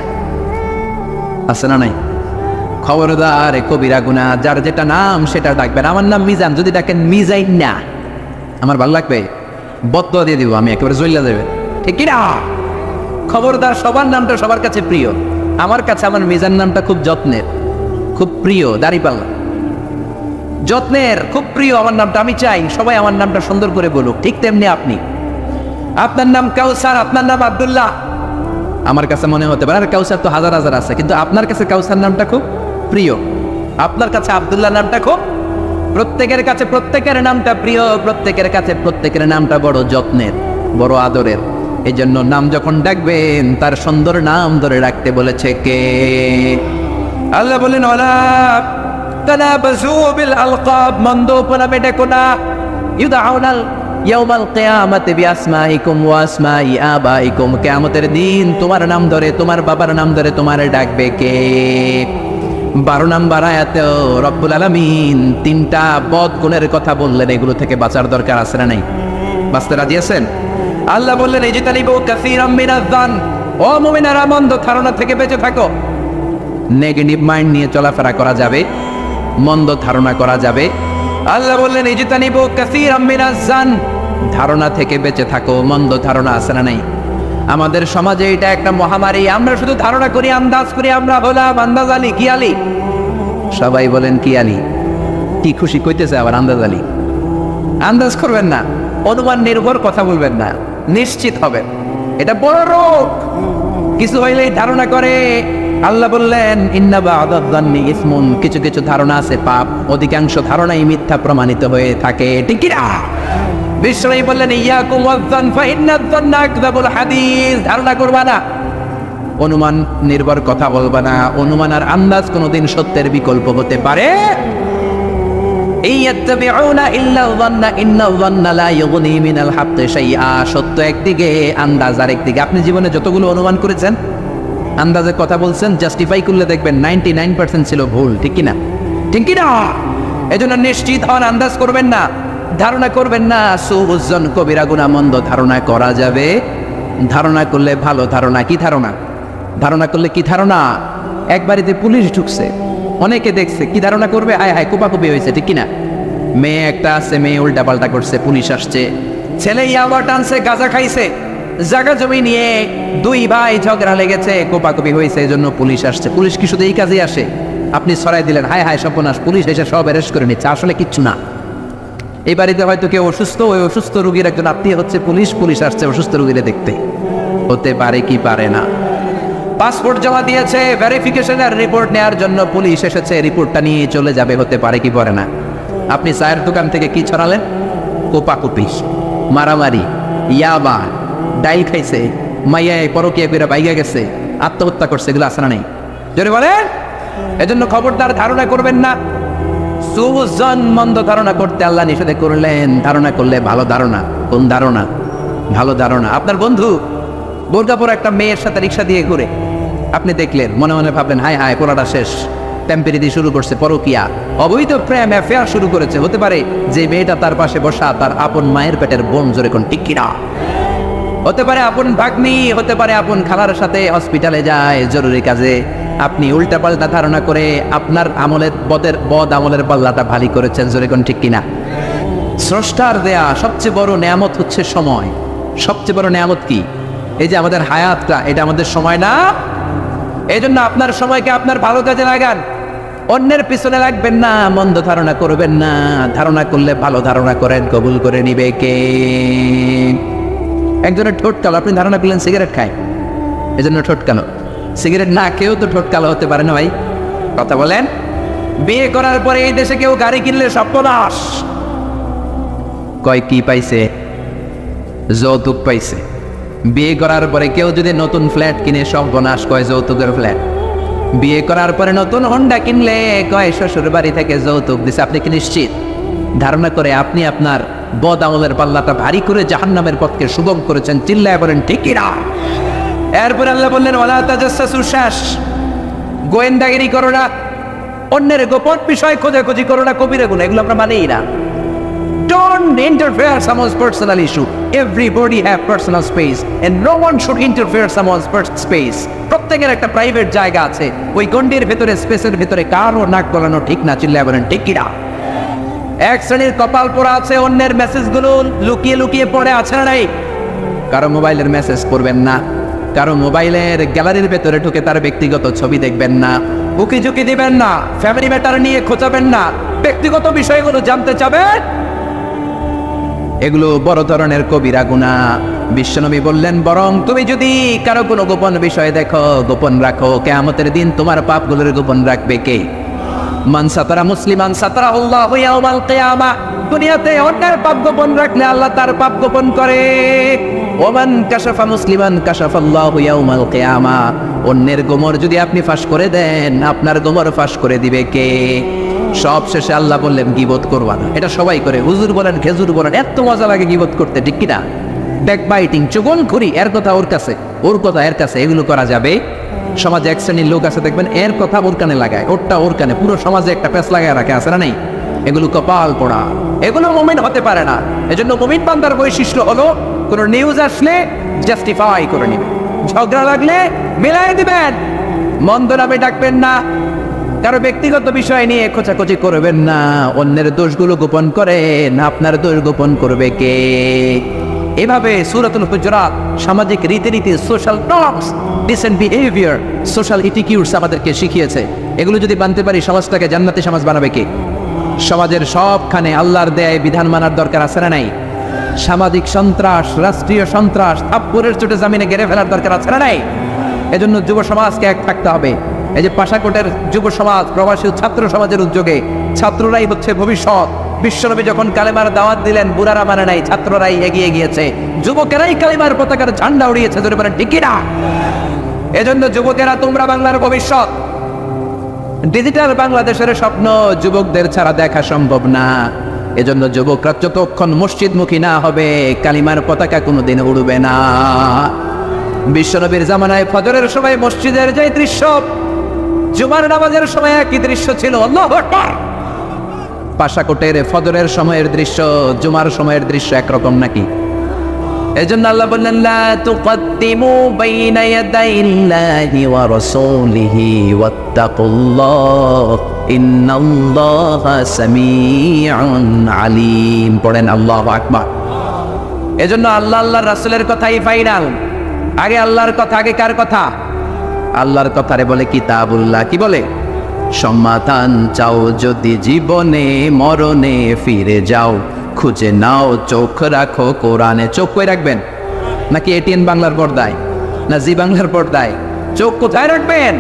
আছে না নাই? খবরদার, কবিরা গুনাহ, যার যেটা নাম সেটা ডাকবেন। আমার নাম মিজান, যদি ডাকেন মিজাইন না, আমার ভালো লাগবে? বদদোয়া দিয়ে দিব আমি, একেবারে জ্বলিয়া যাবে, ঠিক কি না? খবরদার, সবার নামটা সবার কাছে প্রিয়। আমার কাছে আমার মিজান নামটা খুব যত্নের, খুব প্রিয়। দাড়িপাল্লা যত্নের, খুব প্রিয় আমার নামটা। আমি চাই সবাই আমার নামটা সুন্দর করে বলুক। ঠিক তেমনি আপনি, আপনার নাম কাউসার, আপনার নাম আব্দুল্লাহ। আমার কাছে মনে হতে পারে আর কাউসার তো হাজার হাজার আছে, কিন্তু আপনার কাছে কাউসার নামটা খুব প্রিয়, আপনার কাছে আব্দুল্লাহ নামটা খুব, প্রত্যেকের কাছে প্রত্যেকের নামটা প্রিয়, প্রত্যেকের কাছে প্রত্যেকের নামটা বড় যত্নের, বড় আদরের। এই জন্য নাম যখন ডাকবেন তার সুন্দর নাম ধরে রাখতে বলেছে কে? আল্লাহ বলেন ওয়ালা তানাবাযু বিল আলকাব, মন্দ উপনামে ডেকো না। ইউদাউনাল ইয়াউমাল কিয়ামাতি বিআসমাইকুম ওয়া আসমাই আবাইকুম, কিয়ামতের দিন তোমার নাম ধরে, তোমার বাবার নাম ধরে তোমার ডাকবে কে? 12 নম্বর আয়াতে রব্বুল আলামিন 3টা বদ গুণের কথা বললেন। এগুলো থেকে বাঁচার দরকার আছে না নাই? বাঁচতে রাজি আছেন? আল্লাহ বললেন ইজতানিবু কাসীরাম মিনাজ যান, ও মুমিনারা মন্দ ধারণা থেকে বেঁচে থাকো। নেগেটিভ মাইন্ড নিয়ে চলাফেরা করা যাবে, মন্দ ধারণা করা যাবে। আল্লাহ বললেন ইজতানিবু কাসীরাম মিনাজ যান, ধারণা থেকে বেঁচে থাকো, মন্দ ধারণা আছে না নাই? আমাদের সমাজে এটা একটা মহামারী। আমরা শুধু ধারণা করি, আন্দাজ করি। আমরা হলাম আন্দাজ আলী। কি আলী? সবাই বলেন কি আলী? কি খুশি কইতেছে আবার আন্দাজ আলী। আন্দাজ করবেন না, অনুমান নির্ভর কথা বলবেন না, নিশ্চিত হবেন। এটা বড় রোগ। কিছু হইলেই ধারণা করে। আল্লাহ বললেন ইন্না বা'দাদ যান্নি ইসমুন, কিছু কিছু ধারণা আছে পাপ, অধিকাংশ ধারণাই মিথ্যা প্রমাণিত হয়ে থাকে, ঠিক কি না? বিশ্বনবী বললেন ইয়াকুম ওয়ায-যান ফাইন্নায যান্না আকযাবুল হাদিস, ধারণা করবা না, অনুমান নির্ভর কথা বলবা না। অনুমান আর আন্দাজ কোনোদিন সত্যের বিকল্প হতে পারে? ইয়াত্তাবিউনা ইল্লা যান্না ইন্নায যান্না লা ইউগনি মিনাল হাক্কি শাইআ, সত্য একদিকে, আন্দাজ আরেকদিকে। আপনি জীবনে যতগুলো অনুমান করেছেন, আন্দাজে কথা বলছেন, জাস্টিফাই করলে দেখবেন 99% ছিল ভুল, ঠিক কি না? ঠিক কি না? এজন্য নিশ্চিত হন, আন্দাজ করবেন না, ধারণা করবেন না। সুউজ্জন কবিরা গুনাহ, মন্দ ধারণা করা যাবে, ধারণা করলে ভালো ধারণা। কি ধারণা? ধারণা করলে কি ধারণা? এক বাড়িতে পুলিশ ঢুকছে, অনেকে দেখছে, কি ধারণা করবে? হায় হায় কোপাকুপি হয়েছে, ঠিক কিনা? মেয়ে একটা আছে, মেয়ে উল্টা পাল্টা করছে, পুলিশ আসছে। ছেলে ইয়াবা টানছে, গাঁজা খাইছে, জায়গা জমি নিয়ে 2 ভাই ঝগড়া লেগেছে, কোপাকুপি হয়েছে, এই জন্য পুলিশ আসছে। পুলিশ কি শুধু এই কাজে আসে? আপনি ছড়াই দিলেন হায় হায় সর্বনাশ, পুলিশ এসে সব অ্যারেস্ট করে নিচ্ছে, আসলে কিচ্ছু না। এই বাড়িতে হয়তো কেউ অসুস্থ, ওই অসুস্থ রোগীর একজন আত্মীয় হচ্ছে পুলিশ, পুলিশ আসছে অসুস্থ রোগীরে দেখতে। হতে পারে কি পারে না? পাসপোর্ট জমা দিয়েছে, ভেরিফিকেশনের রিপোর্ট নেওয়ার জন্য পুলিশ এসেছে, রিপোর্টটা নিয়ে চলে যাবে, হতে পারে কি পারে না? আপনি চায়ের দোকান থেকে কি ছড়ালেন? কোপাকুপি, মারামারি, ইয়াবা, ডাইল খাইছে, মাইয়ায় পরকিয়া কইরা বাইগা গেছে, আত্মহত্যা করছে, এগুলো আছে না নেই? জোরে বলেন। এজন্য খবরদার ধারণা করবেন না। সুজন, মন্দ ধারণা করতে আল্লাহ নিষেধ করলেন। ধারণা করলে ভালো ধারণা। কোন ধারণা? ভালো ধারণা। আপনার বন্ধু বোরকা পরা একটা মেয়ের সাথে রিক্সা দিয়ে ঘুরে, আপনি দেখলেন, মনে মনে ভাবলেন হায় হায় পোড়াটা শেষ, টেম্পারি দিয়ে শুরু করছে পরকিয়া, অবৈধ প্রেম, অ্যাফেয়ার শুরু করেছে। হতে পারে যে মেয়েটা তার পাশে বসা তার আপন মায়ের পেটের বোন, জোরে কোন ঠিক কিনা? হতে পারে আপন ভাগ্নি, হতে পারে আপন খালার সাথে হসপিটালে যায় জরুরি কাজে। আপনি উল্টা পাল্টা ধারণা করে আপনার আমলের বদ আমলের পাল্লাটা ভারী করেছেন, জোরে কোন ঠিক কিনা? স্রষ্টার দেয়া সবচেয়ে বড় নেয়ামত হচ্ছে সময়। সবচেয়ে বড় নেয়ামত কি? এই যে আমাদের হায়াতটা, এটা আমাদের সময় না? এই জন্য আপনার সময়কে আপনার ভালো কাজে লাগান, অন্যের পিছনে লাগবেন না, মন্দ ধারণা করবেন না। ধারণা করলে ভালো ধারণা করেন, কবুল করে নিবে কে? একজনের ঠোঁট কালো, আপনি ধারণা করলেন সিগারেট খায়, এজন্য ঠোঁট কালো। সিগারেট না কেউ তো ঠোঁট কালো হতে পারে না ভাই, কথা বলেন। বিয়ে করার পরে এই দেশে কেউ গাড়ি কিনলে সর্বনাশ কয়, কি পাইছে? যৌতুক পাইছে। বিয়ে করার পরে কেউ যদি নতুন ফ্ল্যাট কিনে সর্বনাশ কয় যৌতুকের ফ্ল্যাট। বিয়ে করার পরে নতুন হোন্ডা কিনলে কয় শ্বশুর বাড়ি থেকে যৌতুক দিছে। আপনি কি নিশ্চিত? ধারণা করে আপনি আপনার বদ আমলের পাল্লাটা ভারী করে জাহান্নামের পথকে সুগম করেছেন। চিল্লায় বলেন ঠিকই না? এরপর আল্লাহ বললেন ওয়ালা তাজাসসু, শেষ। গোয়েন্দাগিরি করো না, অন্যের গোপন বিষয় খোঁজাখুঁজি করো না, কবিরা গুনাহ, এগুলো আমরা মানেই না। Don't interfere someone's personal issue. Everybody have personal space and no one should interfere someone's personal space. প্রত্যেকের একটা প্রাইভেট জায়গা আছে, ওই গন্ডির ভেতরে, স্পেসের ভেতরে কারো নাক গলানো ঠিক না। চিল্লায় বলেন ঠিক কিনা? এক শ্রেণীর কপাল পোড়া আছে, অন্যের মেসেজগুলো লুকিয়ে লুকিয়ে পড়ে আছে না নাই? কারো মোবাইলের মেসেজ পড়বেন না, কারো মোবাইলের গ্যালারির ভেতরে ঢুকে তার ব্যক্তিগত ছবি দেখবেন না, উকি ঝুঁকি দিবেন না, ফ্যামিলি ম্যাটার নিয়ে খোঁচাবেন না, ব্যক্তিগত বিষয়গুলো জানতে চাবেন, এগুলো বড় ধরনের কবিরা গুনাহ। বিশ্বনবী বললেন বরং তুমি যদি কারো কোনো গোপন বিষয় দেখো, গোপন রাখো, কিয়ামতের দিন তোমার পাপগুলোর গোপন রাখবে কে? মান সাতারা মুসলিমান সাতারাহুল্লাহু ইয়াউমাল কিয়ামা। দুনিয়াতে অন্যের পাপ গোপন রাখলে আল্লাহ তার পাপ গোপন করে। ওমান কাশাফা মুসলিমান কাশাফাল্লাহু ইয়াউমাল কিয়ামা। অন্যের গোমর যদি আপনি ফাঁস করে দেন, আপনার গোমর ফাঁস করে দিবে কে? সব শেষে আল্লাহ বললেন গীবত করবা না। এটা সবাই করে, হুজুর বলেন, খেজুর বলেন, এত মজা লাগে গীবত করতে, ঠিক কিনা? ব্যাকবাইটিং, চুগলখড়ি, এর কথা ওর কাছে, ওর কথা এর কাছে, এগুলো করা যাবে? সমাজে এক শ্রেণীর লোক আছে দেখবেন, এর কথা ওর কানে লাগায়, ওরটা ওর কানে, পুরো সমাজে একটা পেঁচ লাগায় রাখে, আছে না নেই? এগুলো কপাল পোড়া, এগুলো মুমিন হতে পারে না। এজন্য মুমিন বান্দার বৈশিষ্ট্য হলো কোনো নিউজ আসলে জাস্টিফাই করে নেবে, ঝগড়া লাগলে মিলাই দিবেন, মন্দ নামে ডাকবেন না, কারো ব্যক্তিগত বিষয় নিয়ে খোঁচাখুচি করবেন না, অন্যের দোষগুলো গোপন করেন, আপনার দোষ গোপন করবে কে? এভাবে সূরাতুল হুজুরাত সামাজিক রীতিনীতি, social norms, decent behaviour, social etiquettes আমাদেরকে শিখিয়েছে। এগুলো যদি মানতে পারি, সমাজটাকে জান্নাতি সমাজ বানাবে কে? সমাজের সবখানে আল্লাহর দেয় বিধান মানার দরকার আছে না নাই? সামাজিক সন্ত্রাস, রাষ্ট্রীয় সন্ত্রাস থাপ্পড়ের চোটে জামিনে গেড়ে ফেলার দরকার আছে না নাই? এজন্য যুব সমাজকে এক থাকতে হবে। এই যে পাশাকোটের যুব সমাজ, প্রবাসী ছাত্র সমাজের উদ্যোগে, ছাত্ররাই হচ্ছে ভবিষ্যৎ। বিশ্বনবী যখন কালেমার দাওয়াত দিলেন, বুড়ারা মানে নাই, ছাত্ররাই এগিয়ে গিয়েছে, যুবকেরাই কালেমার পতাকার ঝান্ডা উড়িয়েছে, ধরে বলেন ঠিক না? এজন্য যুবকেরা, তোমরা বাংলার ভবিষ্যৎ। ডিজিটাল বাংলাদেশের স্বপ্ন যুবকদের ছাড়া দেখা সম্ভব না। এজন্য যুবকরা যতক্ষণ মসজিদমুখী না হবে, কালিমার পতাকা কোনোদিন উড়বে না। বিশ্বনবীর জামানায় ফজরের সময় মসজিদের যে দৃশ্য, জুমার নামাজের সময় একই দৃশ্য ছিল। আল্লাহু আকবার। পাশাকোটের ফজরের সময়ের দৃশ্য, জুমার সময়ের দৃশ্য একরকম নাকি? এজন্য আল্লাহ বললেন লা তুকদ্দিমু বাইনা ইয়াদাইল্লাহি ওয়া রাসূলিহি ওয়াত্তাকুল্লাহ ইন্নাল্লাহা সামিউন আলীম। পড়েন আল্লাহু আকবার। এজন্য আল্লাহ, আল্লাহর রাসূলের কথাই ফাইনাল। আগে আল্লাহর কথা, আগে কার কথা? আল্লাহর কথারে বলে কিতাবুল্লাহ। কি বলে? সমাধান চাও যদি জীবনে, মরণে ফিরে যাও, খুঁজে নাও চোখ রাখো কোরআনে। চোখ কই রাখবেন? নাকি এটিএন বাংলার পর্দায়, না জি বাংলার পর্দায়? চোখ কোথায় রাখবেন?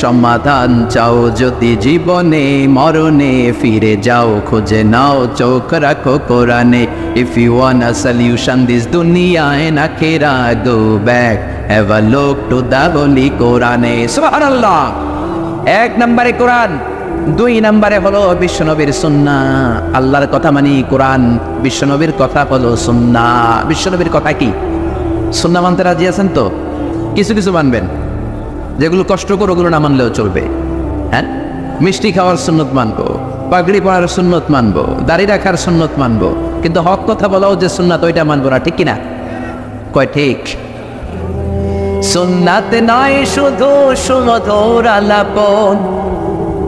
সমাধান চাও যদি জীবনে, মরণে ফিরে যাও, খুঁজে নাও চোখ রাখো কোরআনে। If you want a solution this দুনিয়া and akhirah, go back, have a look to the holy কোরআনে। সুবহানাল্লাহ। এক নম্বরে কোরআন, দুই নম্বরে হলো বিশ্বনবীর সুন্নাহ। আল্লাহর কথা মানি কোরআন, বিশ্বনবীর কথা হলো সুন্নাহ। বিশ্বনবীর কথা কি? সুন্নাহ মানতে রাজি আছেন তো? কিছু কিছু মানবেন, যেগুলো কষ্টকর ওগুলো না মানলেও চলবে। হ্যাঁ, মিষ্টি খাওয়ার সুন্নত মানবো, পাগড়ি পরার সুন্নত মানবো, দাড়ি রাখার সুন্নত মানবো, কিন্তু হক কথা বলাও যে সুন্নাত, ওইটা মানবো না। ঠিক কিনা? কয় ঠিক? সুন্নাত নয় শুধু সুমধুর আলাপন,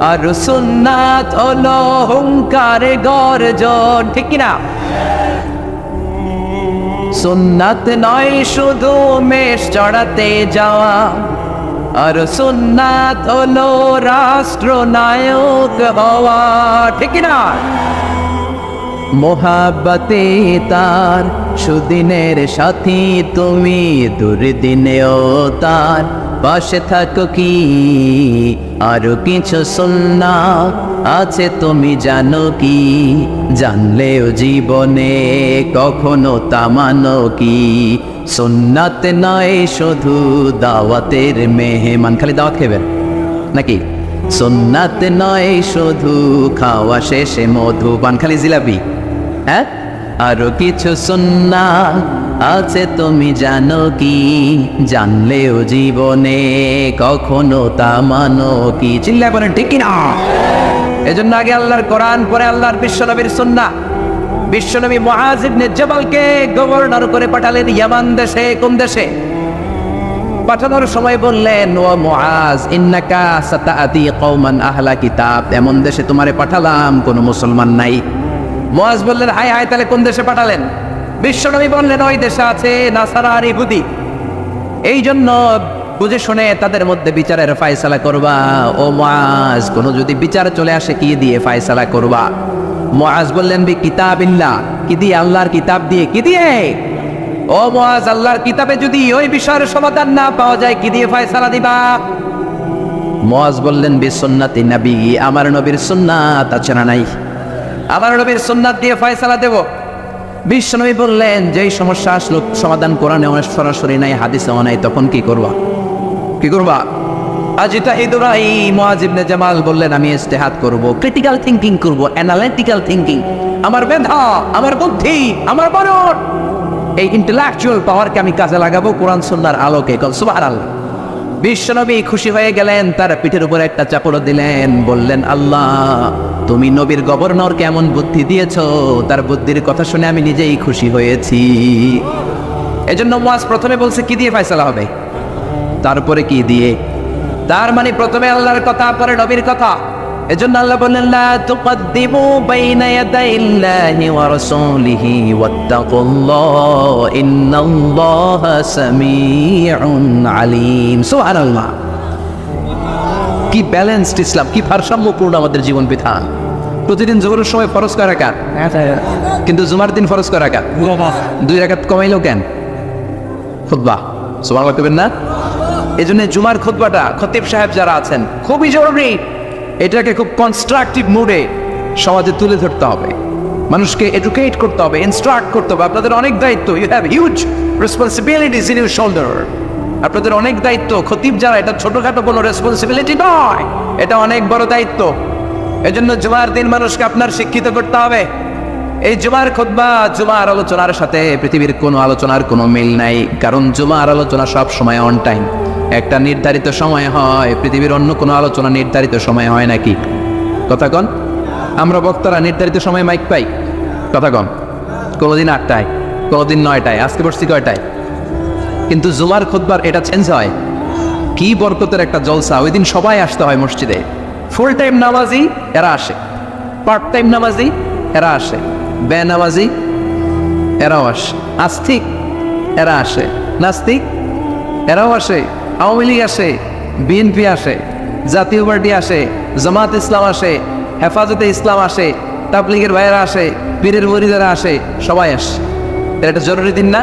আর সুন্নাত হলো হুঙ্কারে গর্জন। ঠিক কিনা? সুন্নাত নয় শুধু মেষ চড়াতে যাওয়া, আর সুন্নাত হলো রাষ্ট্রনায়ক হওয়া। ঠিক কিনা? মোহাব্বতে তার সুদিনের সাথী তুমি, দুর্দিনেও তার পাশে থাকো কি? আরো কিছু সুন্নাত আছে তুমি জানো কি? জানলেও জীবনে কখনো তা মানো কি? সুন্নাত নয় শুধু দাওয়াতের মেহমান, খালি দাওয়াত খাবেন, নাকি? সুন্নাত নয় শুধু খাওয়া শেষে মধু, পান খালি জিলাপি, হ্যাঁ? আরো কিছু সুন্নাত আছে তুমি জানো কি? জানলেও জীবনে কখনো তা মানো কি? চিল্লায় বলেন ঠিক কিনা? এজন্য আগে আল্লাহর কোরআন, পরে আল্লাহর বিশ্বনবীর সুন্নাহ। বিশ্বনবী মুআজ ইবনে জাবালকে গভর্নর করে পাঠালেন ইয়ামান দেশে। কোন দেশে? পাঠানোর সময় বললেন, ও মুআজ ইন্নাকা সাতাআতি কওমান আহলা কিতাব, এমন দেশে তোমারে পাঠালাম কোন মুসলমান নাই। মুআজ বললেন, হাই হাই, তাহলে কোন দেশে পাঠালেন? বিশ্বনবী বললেন, ওই দেশে আছে নাসারা আর ইহুদি, এই জন্য বুঝে শুনে তাদের মধ্যে বিচারের ফায়সালা করবা। ও মুআজ, কোন যদি বিচার চলে আসে কি দিয়ে ফায়সালা করবা? মুআজ বললেন, বি কিতাবিল্লাহ, কি দিয়ে? আল্লাহর কিতাব দিয়ে। কি দিয়ে? ও মুআজ, আল্লাহর কিতাবে যদি ওই বিষয়ের সমাধান না পাওয়া যায় কি দিয়ে ফায়সালা দিবা? মুআজ বললেন, বি সুন্নাতি নবী, আমার নবীর সুন্নাত আছে না নাই? আমার নবীর সুন্নাত দিয়ে ফায়সালা দেব। বিশ্বনবী বললেন, যেই সমস্যা আসলো সমাধান কোরআনে সরাসরি নাই, হাদিসেও নাই, তখন কি করবা? কি করবা? আজিতাহিদুরাই মুআজ ইবনে জামাল বললেন, আমি ইজতিহাদ করব, ক্রিটিক্যাল থিংকিং করব, অ্যানালিটিক্যাল থিংকিং। আমার মেধা, আমার বুদ্ধি, আমার বরণ, এই ইন্টেলেকচুয়াল পাওয়ারকে আমি কাজে লাগাবো কোরআন সুন্নাহর আলোকে। সুবহানাল্লাহ। বিশ্বনবী খুশি হয়ে গেলেন, তার পিঠের উপরে একটা চাপড় দিলেন, বললেন, আল্লাহ তুমি নবীর গভর্নর কেমন বুদ্ধি দিয়েছো, তার বুদ্ধির কথা শুনে আমি নিজেই খুশি হয়েছি। এজন্য মুআজ প্রথমে বলছে কি দিয়ে ফয়সালা হবে, তারপরে কি দিয়ে। তার মানে প্রথমে আল্লাহর কথা, পরে নবীর কথা। এজন্য আল্লাহ বললেন, লা তুকদ্দিমু বাইনা ইয়াদাইল্লাহি ওয়া রাসূলিহি ওয়াত্তাকুল্লাহ ইন্নাল্লাহা সামিউন আলীম। সুবহানাল্লাহ। কি ব্যালেন্সড ইসলাম, কি ভারসাম্যপূর্ণ আমাদের জীবন বিধান। প্রতিদিন জোহরের সময় ফরজ কয় রাকাত, কিন্তু জুমার দিন ফরজ কয় রাকাত? 2 রাকাত কমাইলো কেন? খুতবা। সুবহানাল্লাহ কইবেন না? এই জন্য জুমার খুতবাটা খতিব সাহেব যারা আছেন খুবই জরুরি। এটাকে খুব কনস্ট্রাকটিভ মুডে সমাজে তুলে ধরতে হবে, মানুষকে এডুকেট করতে হবে, ইনস্ট্রাক্ট করতে হবে। আপনাদের অনেক দায়িত্ব, you have huge responsibilities in your shoulder. আপনাদের অনেক দায়িত্ব। খতিব যারা, এটা ছোটখাটো কোনো রেসপন্সিবিলিটি নয়, এটা অনেক বড় দায়িত্ব। এজন্য জুমার দিন মানুষকে আপনার শিক্ষিত করতে হবে। এই জুমার খুতবা, জুমার আলোচনার সাথে পৃথিবীর কোনো আলোচনার কোনো মিল নাই, কারণ জুমার আলোচনা সব সময় অন টাইম, একটা নির্ধারিত সময় হয়। পৃথিবীর অন্য কোনো আলোচনা নির্ধারিত সময় হয় নাকি? কথা কন। আমরা বক্তারা নির্ধারিত সময় মাইক পাই, কথা কন। কোনোদিন 8টায়, কোনোদিন 9টায়, আজকে বসছি কয়টায়? কিন্তু জুমার খুতবার এটা চেঞ্জ হয়। কি বরকতের একটা জলসা! ওই দিন সবাই আসতে হয় মসজিদে। ফুল টাইম নামাজি এরা আসে, পার্ট টাইম নামাজি এরা আসে, বেনামাজি এরাও আসে, আস্তিক এরা আসে, নাস্তিক এরাও আসে, আওয়ামী লীগ আসে, বিএনপি আসে, জাতীয় পার্টি আসে, জামাত ইসলাম আসে, হেফাজতে ইসলাম আসে, তাবলীগের ভাইয়েরা আসে, পীরের মুরিদেরা আসে, সবাই আসে। এটা একটা জরুরি দিন না?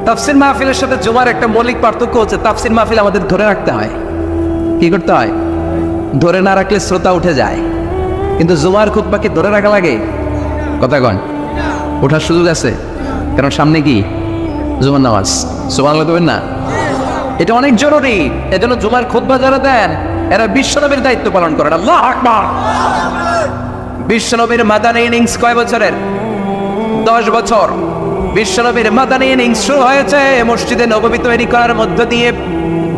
তাফসির মাহফিলের সাথে জুমার একটা মৌলিক পার্থক্য হচ্ছে, তাফসির মাহফিল আমাদের ধরে রাখতে হয়। কি করতে হয়? ধরে না রাখলে শ্রোতা উঠে যায়। কিন্তু জুমার খুতবাকে ধরে রাখা লাগে? কথা কন। ওঠার সুযোগ আছে, কারণ সামনে কি? জুমার নামাজ। সুবহানাল্লাহ বলবেন না? এটা অনেক জরুরি। এজন্য জুমার খুতবা যারা দেন এরা বিশ্বনবীর দায়িত্ব পালন করেন। আল্লাহু আকবার। বিশ্বনবীর মাদানী ইনিংস কয় বছরের? 10 বছর। বিশ্বনবীর মাদানী ইনিংস শুরু হয়েছে মসজিদে নববী তৈরি করার মধ্য দিয়ে।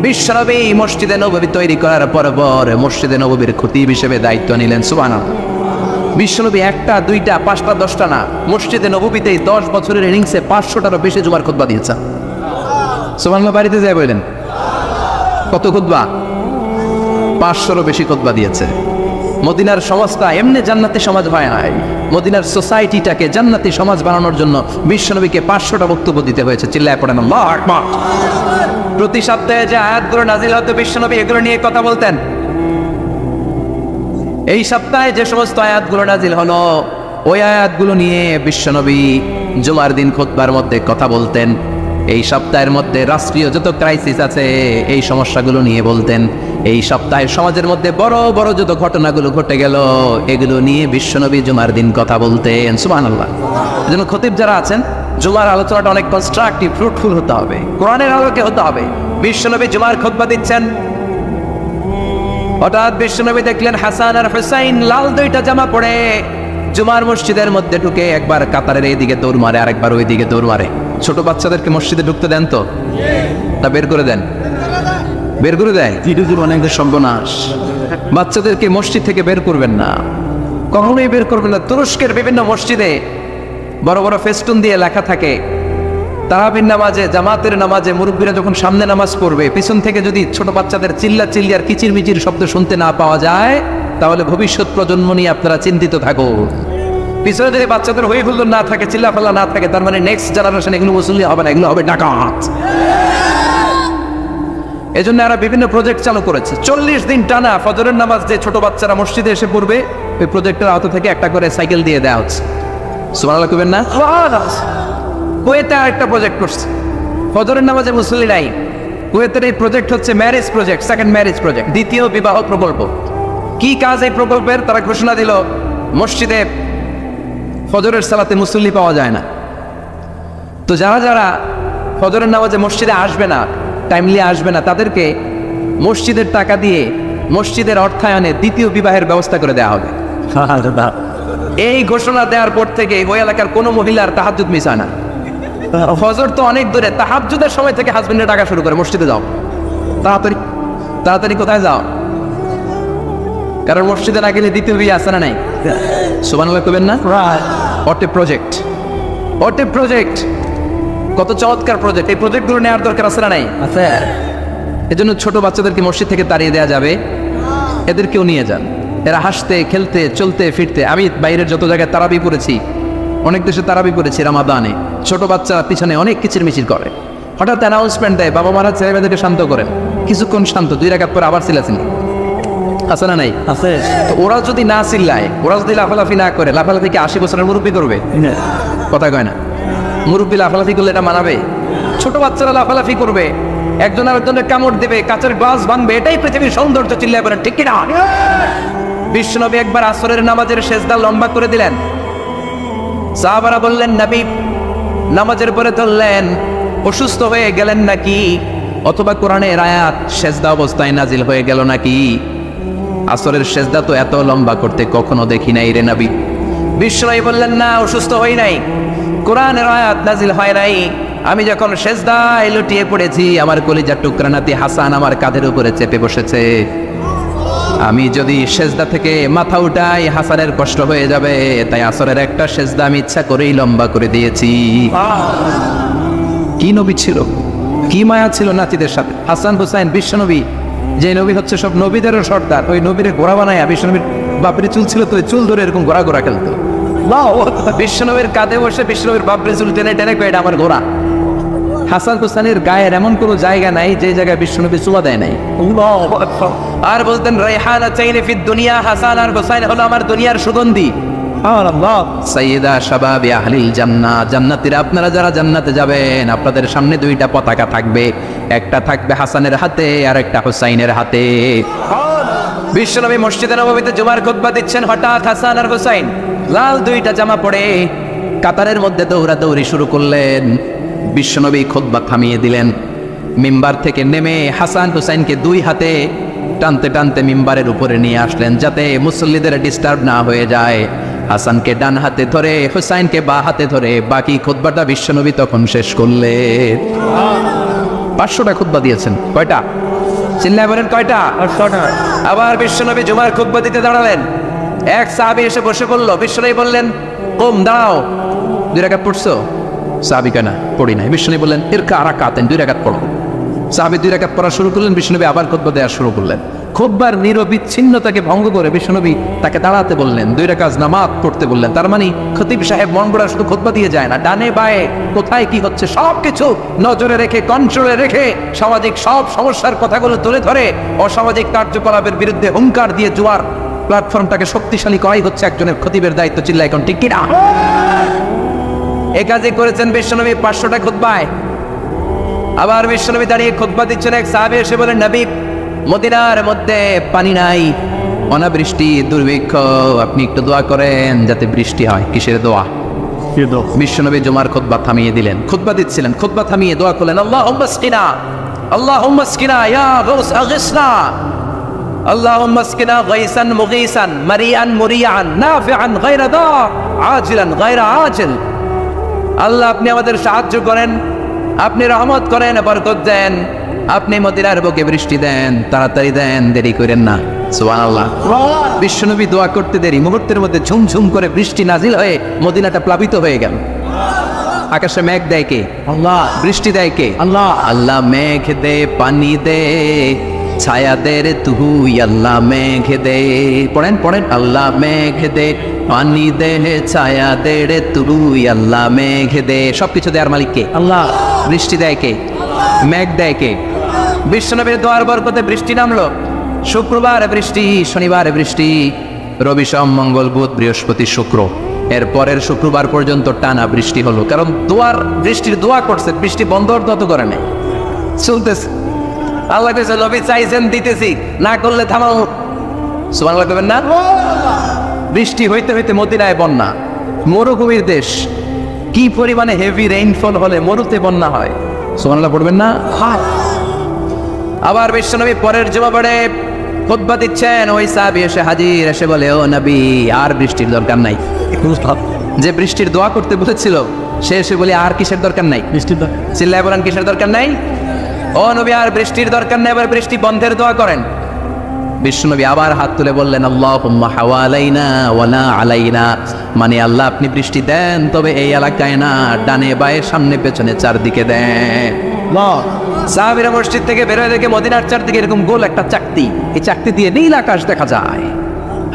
বিশ্বনবী মসজিদে নববী তৈরি করার পর মসজিদে নববীর খতিব হিসেবে দায়িত্ব নিলেন। সুবহানাল্লাহ। বিশ্বনবী 1টা 2টা 5টা 10টা না, মসজিদে নববীতেই 10 বছরের ইনিংসে 500টারও বেশি জুমার খুতবা দিয়েছেন। সুবহানাল্লাহ। বাড়িতে যায় বললেন কত খুতবা? 500রও বেশি খুতবা দিয়েছে। মদিনার সমাজটা এমনি জান্নাতি সমাজ হয় নাই। মদিনার সোসাইটিটাকে জান্নাতি সমাজ বানানোর জন্য বিশ্বনবীকে 500টা বক্তব্য দিতে হয়েছে। চিল্লায় পড়েন আল্লাহু আকবার। প্রতি সপ্তাহে যে আয়াতগুলো নাজিল হতো বিশ্বনবী এগুলো নিয়ে কথা বলতেন। এই সপ্তাহে যে সমস্ত আয়াতগুলো নাজিল হলো ওই আয়াতগুলো নিয়ে বিশ্বনবী জুমার দিন খুতবার মধ্যে কথা বলতেন। এই সপ্তাহের মধ্যে রাষ্ট্রীয় যত ক্রাইসিস আছে এই সমস্যাগুলো নিয়ে বলতেন। এই সপ্তাহে সমাজের মধ্যে বড় বড় যত ঘটনাগুলো ঘটে গেল এগুলো নিয়ে বিশ্বনবী জুমার দিন কথা বলতেন। সুবহানাল্লাহ। এজন্য খতিব যারা আছেন জুমার আলোচনাটা অনেক কনস্ট্রাকটিভ, ফ্রুটফুল হতে হবে, কোরআনের আলোকে হতে হবে। বিশ্বনবী জুমার খুতবা দিচ্ছেন, হঠাৎ বিশ্বনবী দেখলেন হাসান আর হুসাইন লাল দুইটা জামা পরে জুমার মসজিদের মধ্যে ঢুকে একবার কাতারের এইদিকে দৌড় মারে, আরেকবার ওই দিকে দৌড় মারে। ছোট বাচ্চাদেরকে মসজিদে ঢুকতে দেন তো না বের করে দেন? বের করে দেয়। অনেকদের সর্বনাশ। বাচ্চাদেরকে মসজিদ থেকে বের করবেন না, কখনোই বের করবেন না। তুরস্কের বিভিন্ন মসজিদে বড় বড় ফেস্টুন দিয়ে লেখা থাকে, তারাবির নামাজে, জামাতের নামাজে মুরব্বীরা যখন সামনে নামাজ পড়বে, পিছন থেকে যদি ছোট বাচ্চাদের চিল্লা চিল্লি আর কিচির মিচির শব্দ শুনতে না পাওয়া যায়, তাহলে ভবিষ্যৎ প্রজন্ম নিয়ে আপনারা চিন্তিত থাকুন। পিছনে যদি বাচ্চাদের হই হুল্লোড় না থাকে, চিল্লা ফাল্লা না থাকে, তার মানে নেক্সট জেনারেশন এগুলো মুসল্লি হবে না, এগুলো হবে ডাকাত। এই জন্য এরা বিভিন্ন প্রজেক্ট চালু করেছে। 40 দিন টানা ফজরের নামাজ যে ছোট বাচ্চারা মসজিদে এসে পড়বে, ওই প্রজেক্টের আওতা থেকে একটা করে সাইকেল দিয়ে দেওয়া হচ্ছে। সুবহানাল্লাহ কইবেন না? কুয়েতে আরেকটা প্রজেক্ট করছে, ফজরের নামাজে মুসল্লি নাই। কুয়েতের এই প্রজেক্ট হচ্ছে marriage project, second marriage project, দ্বিতীয় বিবাহ প্রকল্প। কি কাজ এই প্রকল্পের? তারা ঘোষণা দিল মসজিদে ফজরের সালাতে মুসল্লি পাওয়া যায় না, তো যারা যারা ফজরের নামাজে মসজিদে আসবে না, টাইমলি আসবে না, তাদেরকে মসজিদের টাকা দিয়ে মসজিদের অর্থায়নে দ্বিতীয় বিবাহের ব্যবস্থা করে দেওয়া হবে। এই ঘোষণা দেওয়ার পর থেকে ওই এলাকার কোনো মহিলার তাহাজ্জুদ মিস হয় না। ফজর তো অনেক দূরে, তাহাজ্জুদের সময় থেকে হাজবেন্ডের টাকা শুরু করে মসজিদে যাও, তাড়াতাড়ি তাড়াতাড়ি কোথায় যাও, কারণ মসজিদে না গেলে দ্বিতীয় বিয়ে আছে না নাই? সুবহানাল্লাহ কইবেন না? What a project, what a project, কত চমৎকার প্রজেক্ট। এই প্রজেক্টগুলো নেওয়ার দরকার আছে না নাই? আছে। এজন্য ছোট বাচ্চাদেরকে মসজিদ থেকে তাড়িয়ে দেওয়া যাবে, এদেরকেও নিয়ে যান। এরা হাসতে খেলতে চলতে ফিরতে, আমি বাইরের যত জায়গায় তারাবি পড়েছি, অনেক দেশে তারাবি পড়েছি রামাদানে, ছোট বাচ্চা পিছনে অনেক কিচির মিচির করে। হঠাৎ অ্যানাউন্সমেন্ট দেয়, বাবা মারা ছেলেমেয়েদেরকে শান্ত করেন, কিছুক্ষণ শান্ত, 2 রাকাত পরে আবার চিল্লাচিল্লি, আছে না নাই? আছে। তো ওরা যদি না চিল্লায়, ওরা যদি লাফালাফি না করে, লাফালাফি কি 80 বছরের মুরব্বী করবে? কথা কয় না। মুরব্বী লাফালাফি করলে এটা মানাবে? ছোট বাচ্চারা লাফালাফি করবে, একজন আরেকজনের কামড় দেবে, কাঁচের গ্লাস ভাঙবে, এটাই পৃথিবীর সৌন্দর্য। চিল্লায় বলেন ঠিক কিনা? বিশ্বনবী একবার আসরের নামাজের সেজদা লম্বা করে দিলেন। সাহাবারা বললেন, নবী নামাজের পরে ধরলেন, অসুস্থ হয়ে গেলেন নাকি? অথবা কোরআনের আয়াত সেজদা অবস্থায় নাজিল হয়ে গেল নাকি? আসরের সেজদা তো এত লম্বা করতে কখনো দেখি নাই রে নবী। বিশ্বনবী বললেন, না, অসুস্থ হই নাই, কোরআনের আয়াত নাজিল হয় নাই। আমি যখন সেজদায় লুটিয়ে পড়েছি, আমার কলিজার টুকরা নাতি হাসান আমার কাঁধের উপরে চেপে বসেছে। আমি যদি সেজদা থেকে মাথা উঠাই, হাসানের কষ্ট হয়ে যাবে, তাই আসরের একটা সেজদা আমি ইচ্ছা করেই লম্বা করে দিয়েছি। কি নবী ছিল, কি মায়া ছিল নাতিদের সাথে। হাসান হুসাইন বিশ্বনবী, যে নবী হচ্ছে সব নবীদেরও সর্দার, ওই নবীরে ঘোড়া বানায়, বিশ্বনবীর বাপরে চুল ছিল তো, ওই চুল ধরে এরকম ঘোড়া ঘোড়া খেলতো। বিশ্বনবীর কাঁধে বসে বিশ্বনবীর বাপরে চুল টেনে টেনে কয়ে এটা আমার ঘোড়া। হাসান হুসাইনের গায়ের এমন কোনো জায়গা নাই যে জায়গায় বিশ্বনবী চুমা দেয় নাই। আর বলতেন, রাইহানা চাইনে ফিদ দুনিয়া, হাসান আর হুসাইন হলো আমার দুনিয়ার সুগন্ধি। সাইয়্যিদা শাবাবি আহলিল জান্নাহ, জান্নাতীরা আপনারা যারা জান্নাতে যাবেন, আপনাদের সামনে 2টা পতাকা থাকবে, একটা থাকবে হাসানের হাতে আর একটা হুসাইনের হাতে। বিশ্বনবী মসজিদে নববীতে জুমার খুতবা দিচ্ছেন, হঠাৎ হাসান আর হুসাইন লাল 2টা জামা পরে কাতারের মধ্যে দৌড়াদৌড়ি শুরু করলেন। বিশ্বনবী খুতবা থামিয়ে দিলেন, মিম্বার থেকে নেমে হাসান হুসাইনকে 2 হাতে টানতে টানতে মিম্বারের উপরে নিয়ে আসলেন, যাতে মুসল্লিদের ডিস্টার্ব না হয়ে যায়। হাসানকে ডান হাতে ধরে, হুসাইনকে বাঁ হাতে ধরে বাকি খুতবাটা বিশ্বনবী তখন শেষ করলেন। 500টা খুতবা দিয়েছেন। কয়টা? চিল্লায় বলেন কয়টা? 500টা। আবার বিশ্বনবী জুমার খুতবা দিতে দাঁড়ালেন, এক সাহাবী এসে বসে পড়ল। বিশ্বনবী বললেন, কম দাঁড়াও, 2 রাকাত পড়ছো? সাহাবী কেনা পড়ি নাই। বিশ্বনবী বললেন, ইরকা রাকাতেন, 2 রাকাত পড়ো। সাহাবী 2 রাকাত পড়া শুরু করলেন, বিশ্বনবী আবার খুতবা দেওয়া শুরু করলেন। খুতবার নিরবিচ্ছিন্নতাকে ভঙ্গ করে বিশ্বনবী তাকে দাঁড়াতে বললেন, 2 রাকাত নামাজ পড়তে বললেন। তার মানে খতিব সাহেব মন গড়া শুধু খুতবা দিয়ে যায় না, ডানে বায়ে কোথায় কি হচ্ছে সবকিছু নজরে রেখে, কন্ট্রোলে রেখে, সামাজিক সব সমস্যার কথাগুলো তুলে ধরে অসামাজিক কার্যকলাপের বিরুদ্ধে হুঙ্কার দিয়ে জোয়ার প্ল্যাটফর্মটাকে শক্তিশালী করাই হচ্ছে একজনের খতিবের দায়িত্ব। চিল্লায় এখন ঠিক কিনা? এ কাজে করেছেন বিশ্বনবী 500টা খুতবায়। আবার বিশ্বনবী দাঁড়িয়ে খুতবা দিচ্ছেন, এক সাহাবী এসে বলেন, নবী মদিনার মধ্যে পানি নাই, অনাবৃষ্টি, দুর্ভিক্ষ, আপনি একটু দোয়া করেন যাতে বৃষ্টি হয়। কিসের দোয়া? বিশ্বনবী জুমার খুতবা থামিয়ে দিলেন, খুতবা দিচ্ছিলেন, খুতবা থামিয়ে দোয়া করলেন, আল্লাহুম্মা আসকিনা, আল্লাহুম্মা আসকিনা ইয়া গাউস আগিসনা। আল্লাহুম্মা আসকিনা গাইসান মুগীসান মারিয়ান মুরিয়ান নাফিআন গায়রা দার আজিলান গায়রা আজিল। আল্লাহ আপনি আমাদের সাহায্য করেন, আপনি রহমত করেন, বরকত দেন, আপনি মদিনার বুকে বৃষ্টি দেন, তাড়াতাড়ি দেন, দেরি করেন না। সুবহানাল্লাহ। বিশ্বনবী দোয়া করতে দেরি, মুহূর্তের মধ্যে ঝুমঝুম করে বৃষ্টি নাজিল হয়ে মদিনাটা প্লাবিত হয়ে গেল। আকাশে মেঘ দেয় কে? আল্লাহ। বৃষ্টি দেয় কে? আল্লাহ। আল্লাহ মেঘ দে, পানি দে, ছায়া দে রে তুই আল্লাহ মেঘ দে। পড়েন পড়েন। আল্লাহ মেঘ দে, পানি দে, ছায়া দে রে তুই আল্লাহ মেঘ দে। সবকিছু দেয়ার মালিক কে? আল্লাহ। বৃষ্টি দেয় কে? মেঘ দেয় কে? বিশ্বনবীর দোয়ার বরকতে বৃষ্টি নামলো। শুক্রবার বৃষ্টি, শনিবার বৃষ্টি, রবি সোম মঙ্গল বুধ বৃহস্পতি শুক্র, এর পরের শুক্রবার পর্যন্ত টানা বৃষ্টি হলো। কারণ দোয়ার বৃষ্টির দোয়া করছে, বৃষ্টি বন্ধ তত করে নেই, চলতেছে। আল্লাহ কাছে নবী চাইছেন, দিতেছি, না করলে থামাও। সুবহানাল্লাহ করবেন না? বৃষ্টি হইতে হইতে মদিনায় বন্যা, মরুভূমির দেশ, কি পরিমাণে হেভি রেইনফল হলে মরুতে বন্যা হয়। সুবহানাল্লাহ পড়বেন না? আবার বিশ্বনবী পরের জুমাবারে খুতবা দিচ্ছেন, ওই সাহাবী এসে হাজির, এসে বলে, ও নবী আর বৃষ্টির দরকার নাই। যে বৃষ্টির দোয়া করতে বলেছিল সে এসে বলে, আর কিসের দরকার নাই? বৃষ্টির দরকার। চিল্লায় বলেন, কিসের দরকার নাই? ও নবী আর বৃষ্টির দরকার নাই, এবার বৃষ্টি বন্ধের দোয়া করেন। বিশ্বনবী আবার হাত তুলে বললেন, আল্লাহুম্মা হাওয়ালাইনা ওয়ালা আলাইনা, মানে আল্লাহ আপনি বৃষ্টি দেন, তবে এই এলাকায় না, ডানে বায়ে সামনে পেছনে চারদিকে দেন। সাহাবীরা মসজিদ থেকে বের হয়ে দেখে মদিনার চারদিকে এরকম গোল একটা চাকতি, এই চাকতি দিয়ে নীল আকাশ দেখা যায়,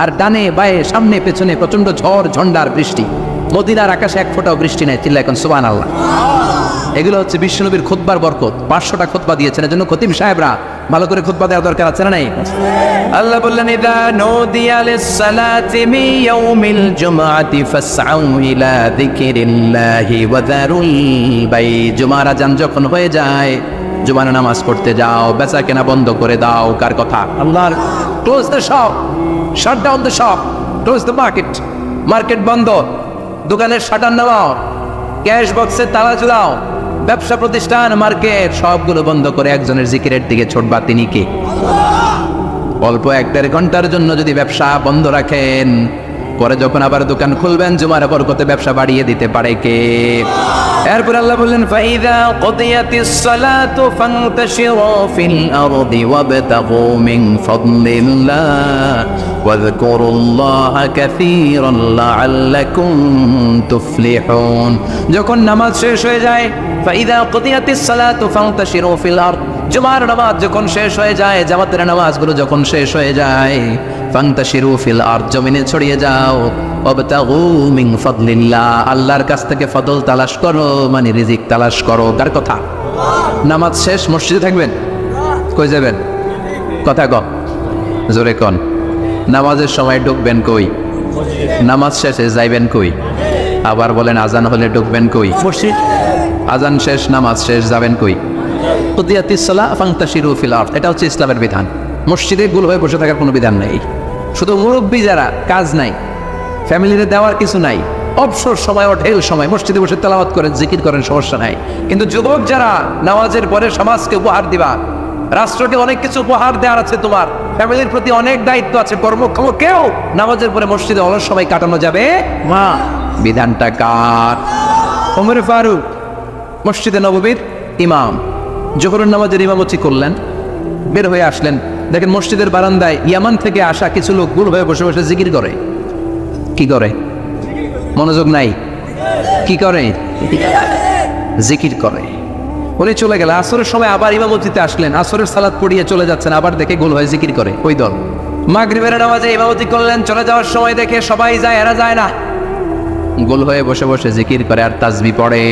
আর ডানে বায়ে সামনে পেছনে প্রচন্ড ঝড় ঝন্ডার বৃষ্টি। মদিনার আকাশে এক ফোঁটাও বৃষ্টি নেই। চিল্লা এখন সুবহানাল্লাহ। এগুলো হচ্ছে বিশ্বনবীর খুতবার বরকত। 500টা খুতবা দিয়েছেন, এজন্য খতিব সাহেবরা ভালো করে খুতবা দেওয়ার দরকার আছে না নাই? আল্লাহ বললেন, ইযা নুদিয়া লিস-সালাতি মিন ইয়াউমিল জুমআতি ফাসআউ ইলা যিকরিল্লাহি ওয়া যারুল বাই। জুমার আযান যখন হয়ে যায়, জুমার নামাজ পড়তে যাও, বেচা কেনা বন্ধ করে দাও। কার কথা? আল্লাহর। Close the shop, shut down the shop, close the market. Market বন্ধ, দোকানের শাটার নামাও, ক্যাশ বক্সের তালা ঝুলাও, ব্যবসা প্রতিষ্ঠান, মার্কেট সবগুলো বন্ধ করে একজনের জিকিরের দিকে ছোটবা। তিনি কে? অল্প 1-1.5 ঘন্টার জন্য যদি ব্যবসা বন্ধ রাখেন, পরে যখন আবার দোকান খুলবেন, জুমার বরকতে ব্যবসা বাড়িয়ে দিতে পারে কে? এরপর আল্লাহ বললেন, ফাইযা কুদিয়াতিস সালাতু ফান্তাশিরু ফিল আরদি ওয়াবতাগু মিন ফাদলিল্লাহ ওয়াযকুরুল্লাহা কাসীরান লাআল্লাকুম তুফলিহুন। যখন নামাজ শেষ হয়ে যায়, ফাইযা কুদিয়াতিস সালাতু ফান্তাশিরু ফিল আরদ, জুমার নামাজ যখন শেষ হয়ে যায়, জামাতের নামাজগুলো যখন শেষ হয়ে যায়, ফান্তাশিরু ফিল আরদ, জমিনে ছড়িয়ে যাও, ওয়াবতাগু মিন ফাদলিল্লাহ, আল্লাহর কাছ থেকে ফজল তালাশ করো, মানে রিজিক তালাশ করো। কার কথা? নামাজ শেষ মসজিদে থাকবেন? কই যাবেন? কথা কম, জোরে কন। নামাজের সময় ঢুকবেন কই? নামাজ শেষে যাইবেন কই? আবার বলেন, আজান হলে ঢুকবেন কই? মসজিদ। আজান শেষ, নামাজ শেষ, যাবেন কই? কুদিয়াতিস সালাহ ফান্তাশিরু ফিল আরদ, এটা হচ্ছে ইসলামের বিধান। মসজিদে গুল হয়ে বসে থাকার কোনো বিধান নেই। শুধু মুরব্বী যারা, কাজ নাই, ফ্যামিলিতে দেওয়ার কিছু নাই, অবসর সময় ও ঢেল সময় মসজিদে বসে তেলাওয়াত করেন, জিকির করেন, সমস্যা নাই। কিন্তু যুবক যারা, নামাজের পরে সমাজকে উপহার দিবা, রাষ্ট্রকে অনেক কিছু উপহার দেওয়ার আছে, তোমার ফ্যামিলির প্রতি অনেক দায়িত্ব আছে, কর্মক্ষম কেউ নামাজের পরে মসজিদে অলস সময় কাটানো যাবে না। বিধানটা কার? ওমর ফারুক মসজিদে নববীর ইমাম, জোহরের নামাজের ইমামতি করলেন, বের হয়ে আসলেন, দেখেন মসজিদের বারান্দায় ইয়ামান থেকে আসা কিছু লোক গুল হয়ে বসে বসে জিকির করে। কি করে? মনোযোগ নাই। কি করে? জিকির করে। উনি চলে গেল। আসরের সময় আবার ইমামতিতে আসলেন, আসরের সালাত পড়িয়ে চলে যাচ্ছেন, আবার দেখে গোল হয়ে জিকির করে ওই দল। মাগরিবের নামাজে ইমামতি করলেন, চলে যাওয়ার সময় দেখে সবাই যায়, এরা যায় না, গোল হয়ে বসে বসে জিকির করে আর তাসবিহ পড়ে।